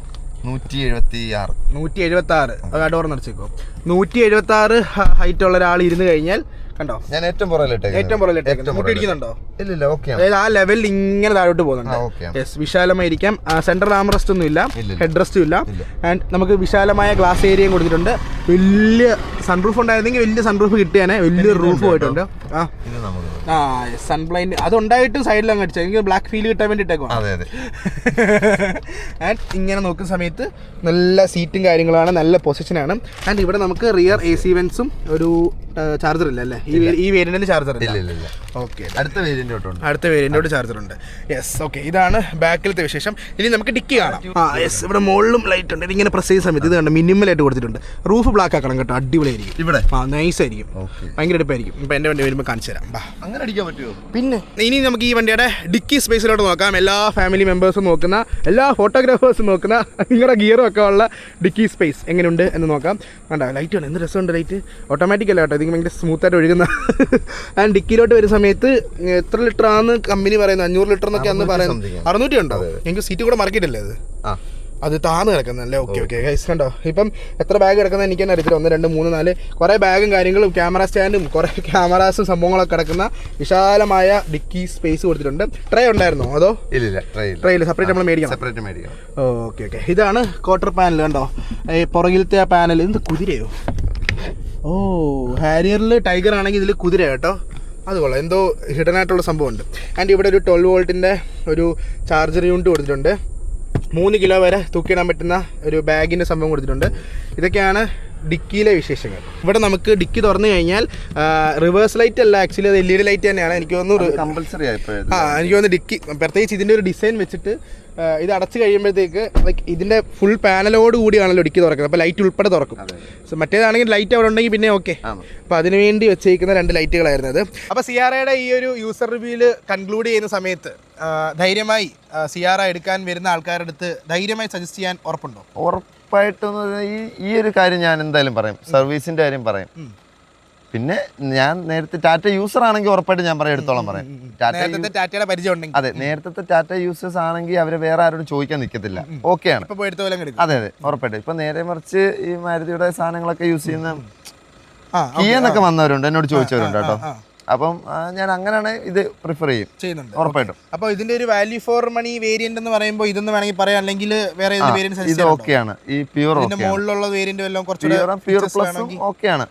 176. ഡോർ നടച്ചേക്കോ. 176 ഹൈറ്റ് ഉള്ള ഒരാൾ ഇരുന്ന് കഴിഞ്ഞാൽ കണ്ടോ? ഞാൻ ഏറ്റവും പുറകിലിട്ടേക്കുന്നുണ്ടോ? ഇല്ല. അതായത് ആ ലെവലിൽ ഇങ്ങനെ താഴോട്ട് പോകുന്നുണ്ട്. യെസ്. വിശാലമായിരിക്കാം. സെൻട്രൽ ആംറസ്റ്റ് ഒന്നും ഇല്ല, ഹെഡ് റെസ്റ്റും ഇല്ല. ആൻഡ് നമുക്ക് വിശാലമായ ഗ്ലാസ് ഏരിയയും കൊടുത്തിട്ടുണ്ട്. വലിയ സൺറൂഫ് ഉണ്ടായിരുന്നെങ്കിൽ വലിയ സൺറൂഫ് കിട്ടിയാനെ. വലിയൊരു റൂഫ് പോയിട്ടുണ്ട്. സൺബ്ലൈൻഡ് അതുണ്ടായിട്ട് സൈഡിൽ അങ്ങ് അടിച്ചത്. എനിക്ക് ബ്ലാക്ക് ഫീൽ കിട്ടാൻ വേണ്ടിയിട്ടേക്കോ. ആൻഡ് ഇങ്ങനെ നോക്കുന്ന സമയത്ത് നല്ല സീറ്റും കാര്യങ്ങളാണ്, നല്ല പൊസിഷനാണ്. ആൻഡ് ഇവിടെ നമുക്ക് റിയർ AC വെന്റ്സും ഒരു ചാർജർ ഇല്ല അല്ലേ? ഈ വേരിയന്റിന് ചാർജർ ഇല്ല. ഓക്കെ. അടുത്ത വേരിയന്റോട് ചാർജർ ഉണ്ട്. യെസ്. ഓക്കെ. ഇതാണ് ബാക്കിലത്തെ വിശേഷം. ഇനി നമുക്ക് ഡിക്കി കാണാം. യെസ്. ഇവിടെ മുകളിലും ലൈറ്റ് ഉണ്ട്. ഇതിങ്ങനെ പ്രസ് ചെയ്യുന്ന സമയത്ത് ഇത് കണ്ട് മിനിമലായിട്ട് കൊടുത്തിട്ടുണ്ട്. റൂഫ് ബ്ലാക്ക് ആക്കണം കേട്ടോ. അടിപൊളിയായിരിക്കും. ഇവിടെ നൈസ് ആയിരിക്കും. ഭയങ്കര എടുപ്പായിരിക്കും. ഇപ്പം എൻ്റെ വണ്ടി വരുമ്പോൾ കാണിച്ചു തരാം. അങ്ങനെ അടിക്കാൻ പറ്റുമോ? പിന്നെ ഇനി നമുക്ക് ഈ വണ്ടിയുടെ ഡിക്കി സ്പേസിലോട്ട് നോക്കാം. എല്ലാ ഫാമിലി മെമ്പേഴ്സും നോക്കുന്ന, എല്ലാ ഫോട്ടോഗ്രാഫേഴ്സും നോക്കുന്ന നിങ്ങളുടെ ഗിയറും ഒക്കെ ഉള്ള ഡിക്കി സ്പേസ് എങ്ങനെയുണ്ട് എന്ന് നോക്കാം. വേണ്ട, ലൈറ്റ് ആണ്. എന്ത് രസമുണ്ട് ലൈറ്റ്. ഓട്ടോമാറ്റിക് അല്ല കേട്ടോ, ഇതിന് ഭയങ്കര സ്മൂത്തായിട്ട് ഒഴുകുന്ന. ആൻഡ് ഡിക്കിയിലോട്ട് വരുന്ന സമയത്ത് എത്ര ലിറ്റർ ആണെന്ന് കമ്പനി പറയുന്നത്? 500 ലിറ്റർ എന്നൊക്കെ അന്ന് പറയുന്നത്. 600 ഉണ്ടോ? എനിക്ക് സീറ്റ് കൂടെ മറക്കിയിട്ടല്ലേ അത്? അത് താന്ന് കിടക്കുന്നല്ലേ? ഓക്കെ ഓക്കെ ഗൈസ് കണ്ടോ, ഇപ്പം എത്ര ബാഗ് കിടക്കുന്നത് എനിക്ക് തന്നെ അറിയത്തില്ല. 1 2 3 4 കുറേ ബാഗും കാര്യങ്ങളും ക്യാമറ സ്റ്റാൻഡും കുറേ ക്യാമറാസും സംഭവങ്ങളൊക്കെ കിടക്കുന്ന വിശാലമായ ഡിക്കി സ്പേസ് കൊടുത്തിട്ടുണ്ട്. ട്രേ ഉണ്ടായിരുന്നോ അതോ? ഇല്ല, ട്രേയിൽ സെപ്പറേറ്റ് നമ്മൾ മേടിക്കണം. Okay okay. ഇതാണ് ക്വാർട്ടർ പാനൽ കണ്ടോ, ഈ പുറകിലത്തെ ആ പാനൽ. ഇത് കുതിരയോ? ഓ, ഹാരിയറിൽ ടൈഗർ ആണെങ്കിൽ ഇതിൽ കുതിര കേട്ടോ. അത് കൊള്ളാം, എന്തോ ഹിഡൻ ആയിട്ടുള്ള സംഭവമുണ്ട്. ആൻഡ് ഇവിടെ ഒരു 12 വോൾട്ടിൻ്റെ ഒരു ചാർജർ യൂണിറ്റ് കൊടുത്തിട്ടുണ്ട്. 3 കിലോ വരെ തൂക്കിയിടാൻ പറ്റുന്ന ഒരു ബാഗിൻ്റെ സംഭവം കൊടുത്തിട്ടുണ്ട്. ഇതൊക്കെയാണ് ഡിക്കിയിലെ വിശേഷങ്ങൾ. ഇവിടെ നമുക്ക് ഡിക്കി തുറന്നു കഴിഞ്ഞാൽ റിവേഴ്സ് ലൈറ്റ് അല്ല, ആക്ച്വലി അത് LED ലൈറ്റ് തന്നെയാണ്. എനിക്ക് തോന്നുന്നു കമ്പൽസറി എനിക്ക് തോന്നുന്നു ഡിക്കി പ്രത്യേകിച്ച് ഇതിൻ്റെ ഒരു ഡിസൈൻ വെച്ചിട്ട് ഇത് അടച്ച് കഴിയുമ്പോഴത്തേക്ക് ലൈക്ക് ഇതിൻ്റെ ഫുൾ പാനലോട് കൂടിയാണല്ലോ ഡിക്കി തുറക്കുന്നത്. അപ്പോൾ ലൈറ്റ് ഉൾപ്പെടെ തുറക്കും. സോ മറ്റേതാണെങ്കിൽ ലൈറ്റ് അവിടെ ഉണ്ടെങ്കിൽ പിന്നെ ഓക്കെ. അപ്പോൾ അതിന് വേണ്ടി വെച്ചേക്കുന്ന 2 ലൈറ്റുകളായിരുന്നു അത്. അപ്പോൾ സിയാറയുടെ ഈ ഒരു യൂസർ റിവ്യൂവിൽ കൺക്ലൂഡ് ചെയ്യുന്ന സമയത്ത് ധൈര്യമായി സിയാറ എടുക്കാൻ വരുന്ന ആൾക്കാരുടെ അടുത്ത് ധൈര്യമായി സജസ്റ്റ് ചെയ്യാൻ ഉറപ്പുണ്ടോ? ഉറപ്പായിട്ടെന്ന് പറഞ്ഞാൽ ഈ ഒരു കാര്യം ഞാൻ എന്തായാലും പറയും, സർവീസിൻ്റെ കാര്യം പറയും. പിന്നെ ഞാൻ നേരത്തെ ടാറ്റ യൂസർ ആണെങ്കിൽ ഉറപ്പായിട്ട് ഞാൻ പറയാം, എടുത്തോളം പറയാം. ടാറ്റയുടെ പരിചയം ഉണ്ടെങ്കിൽ, അതെ, നേരത്തെ ടാറ്റ യൂസേഴ്സ് ആണെങ്കിൽ അവരെ വേറെ ആരോടും ചോദിക്കാൻ നിൽക്കത്തില്ല. ഓക്കെയാണ്. അതെ, ഉറപ്പായിട്ട്. ഇപ്പൊ നേരെ മറിച്ച് ഈ മാരുതിയുടെ സാധനങ്ങളൊക്കെ യൂസ് ചെയ്യുന്ന കിയെന്നൊക്കെ വന്നവരുണ്ട്, എന്നോട് ചോദിച്ചവരുണ്ട് കേട്ടോ. അപ്പം ഞാൻ അങ്ങനെയാണ് ഇത് പ്രിഫർ ചെയ്യുന്നുണ്ട് ഉറപ്പായിട്ടും. അപ്പോൾ ഇതിന്റെ ഒരു വാല്യൂ ഫോർ മണി വേരിയന്റ് എന്ന് പറയുമ്പോൾ ഇതൊന്നും വേണമെങ്കിൽ പറയാം, അല്ലെങ്കിൽ വേറെ ഇത് ഓക്കെയാണ്. ഈ പ്യൂർ മുകളിലുള്ള വേരിയന്റ് എല്ലാം കുറച്ച് പ്യൂർ പ്ലസും ഓക്കെയാണ്.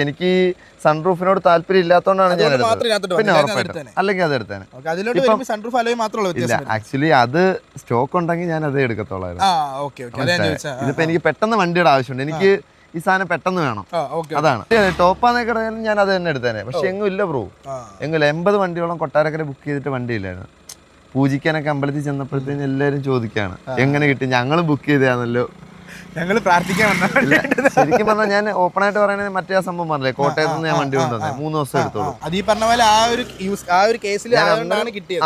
എനിക്ക് സൺറൂഫിനോട് താല്പര്യം ഇല്ലാത്തതുകൊണ്ടാണ് ഞാൻ എടുത്തത്. പിന്നെ ഉറപ്പായിട്ടും അല്ലെങ്കിൽ അത് എടുത്തേനെ. ഇല്ല, ആക്ച്വലി അത് സ്റ്റോക്ക് ഉണ്ടെങ്കിൽ ഞാൻ അതേ എടുക്കത്തോളായിരുന്നു. ഇതിപ്പോ എനിക്ക് പെട്ടെന്ന് വണ്ടിയുടെ ആവശ്യമുണ്ട്, എനിക്ക് ഈ സാധനം പെട്ടെന്ന് വേണം, അതാണ്. ടോപ്പാന്നൊക്കെ ഞാൻ അത് തന്നെ എടുത്തേനെ. പക്ഷെ എങ്ങും ഇല്ല ബ്രോ, എങ്കിലും 80 വണ്ടിയോളം കൊട്ടാരക്കര ബുക്ക് ചെയ്തിട്ട് വണ്ടിയില്ലായിരുന്നു. പൂജിക്കാനൊക്കെ അമ്പലത്തിൽ ചെന്നപ്പോഴത്തേന് എല്ലാവരും ചോദിക്കാണ് എങ്ങനെ കിട്ടി, ഞങ്ങൾ ബുക്ക് ചെയ്താണല്ലോ, ഞങ്ങൾ പ്രാർത്ഥിക്കാൻ. ശരിക്കും പറഞ്ഞാൽ ഞാൻ ഓപ്പൺ ആയിട്ട് പറയുന്നത് മറ്റേ ആ സംഭവം പറഞ്ഞില്ലേ, കോട്ടയത്ത് നിന്ന് ഞാൻ വണ്ടി കൊണ്ടുവന്നേ 3 ദിവസം എടുത്തോളൂ. അത് ഈ പറഞ്ഞ പോലെ ആ ഒരു കേസിൽ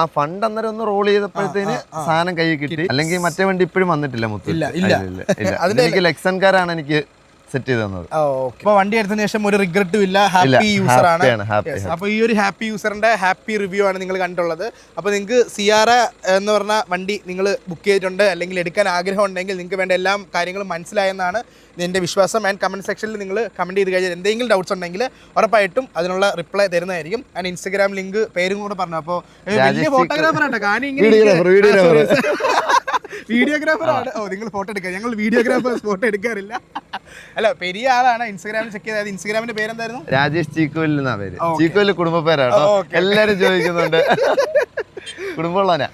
ആ ഫണ്ട് അന്നേരം ഒന്ന് റോൾ ചെയ്തപ്പോഴത്തേന് സാധനം കൈ കിട്ടി. അല്ലെങ്കിൽ മറ്റേ വണ്ടി ഇപ്പോഴും വന്നിട്ടില്ല മുത്ത്. എനിക്ക് ലെക്സൺകാരാണ് എനിക്ക് സെറ്റ് ചെയ്ത് തന്നത്. അപ്പോൾ വണ്ടി എടുത്തതിന് ശേഷം ഒരു റിഗ്രറ്റും ഇല്ല, ഹാപ്പി യൂസർ ആണ്. അപ്പോൾ ഈ ഒരു ഹാപ്പി യൂസറിന്റെ ഹാപ്പി റിവ്യൂ ആണ് നിങ്ങൾ കണ്ടുള്ളത്. അപ്പോൾ നിങ്ങൾക്ക് സിയാറ എന്ന് പറഞ്ഞ വണ്ടി നിങ്ങൾ ബുക്ക് ചെയ്തിട്ടുണ്ട് അല്ലെങ്കിൽ എടുക്കാൻ ആഗ്രഹം ഉണ്ടെങ്കിൽ നിങ്ങൾക്ക് വേണ്ട എല്ലാ കാര്യങ്ങളും മനസ്സിലായെന്നാണ് എൻ്റെ വിശ്വാസം. ആൻഡ് കമന്റ് സെക്ഷനിൽ നിങ്ങൾ കമന്റ് ചെയ്ത് കഴിഞ്ഞാൽ എന്തെങ്കിലും ഡൗട്ട്സ് ഉണ്ടെങ്കിൽ ഉറപ്പായിട്ടും അതിനുള്ള റിപ്ലൈ തരുന്നതായിരിക്കും. ആൻഡ് ഇൻസ്റ്റഗ്രാം ലിങ്ക് പേരും കൂടെ പറഞ്ഞു. അപ്പോൾ വലിയ ഫോട്ടോഗ്രാഫർ ആട്ടോ, വീഡിയോഗ്രാഫറാണ്. നിങ്ങൾ ഫോട്ടോ എടുക്കുക, ഞങ്ങൾ വീഡിയോഗ്രാഫേഴ്സ് ഫോട്ടോ എടുക്കാറില്ല. അല്ല, പെരിയ ആളാണ്. ഇൻസ്റ്റാഗ്രാമിൽ ചെക്ക് ചെയ്താൽ ഇൻസ്റ്റാഗ്രാമിന്റെ പേരെന്തായിരുന്നു? രാജേഷ് ചീക്കോയിൽ എന്നാ പേര്. ചീക്കോയിൽ കുടുംബ പേരാട്ടോ, എല്ലാരും ചോദിക്കുന്നുണ്ട്. കുടുംബമുള്ളവനാ.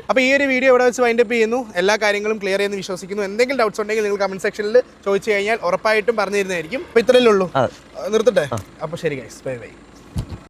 അപ്പൊ ഈ ഒരു വീഡിയോ ഇവിടെ വെച്ച് വൈൻഡപ്പ് ചെയ്യുന്നു. എല്ലാ കാര്യങ്ങളും ക്ലിയർ ചെയ്യുന്നു വിശ്വസിക്കുന്നു. എന്തെങ്കിലും ഡൗട്ട്സ് ഉണ്ടെങ്കിൽ നിങ്ങൾ കമന്റ് സെക്ഷനിൽ ചോദിച്ചു കഴിഞ്ഞാൽ ഉറപ്പായിട്ടും പറഞ്ഞു തരുന്നതായിരിക്കും. അപ്പൊ ഇത്രയല്ലേ ഉള്ളൂ, നിർത്തട്ടെ. അപ്പൊ ശരി ഗൈസ്, ബൈ ബൈ.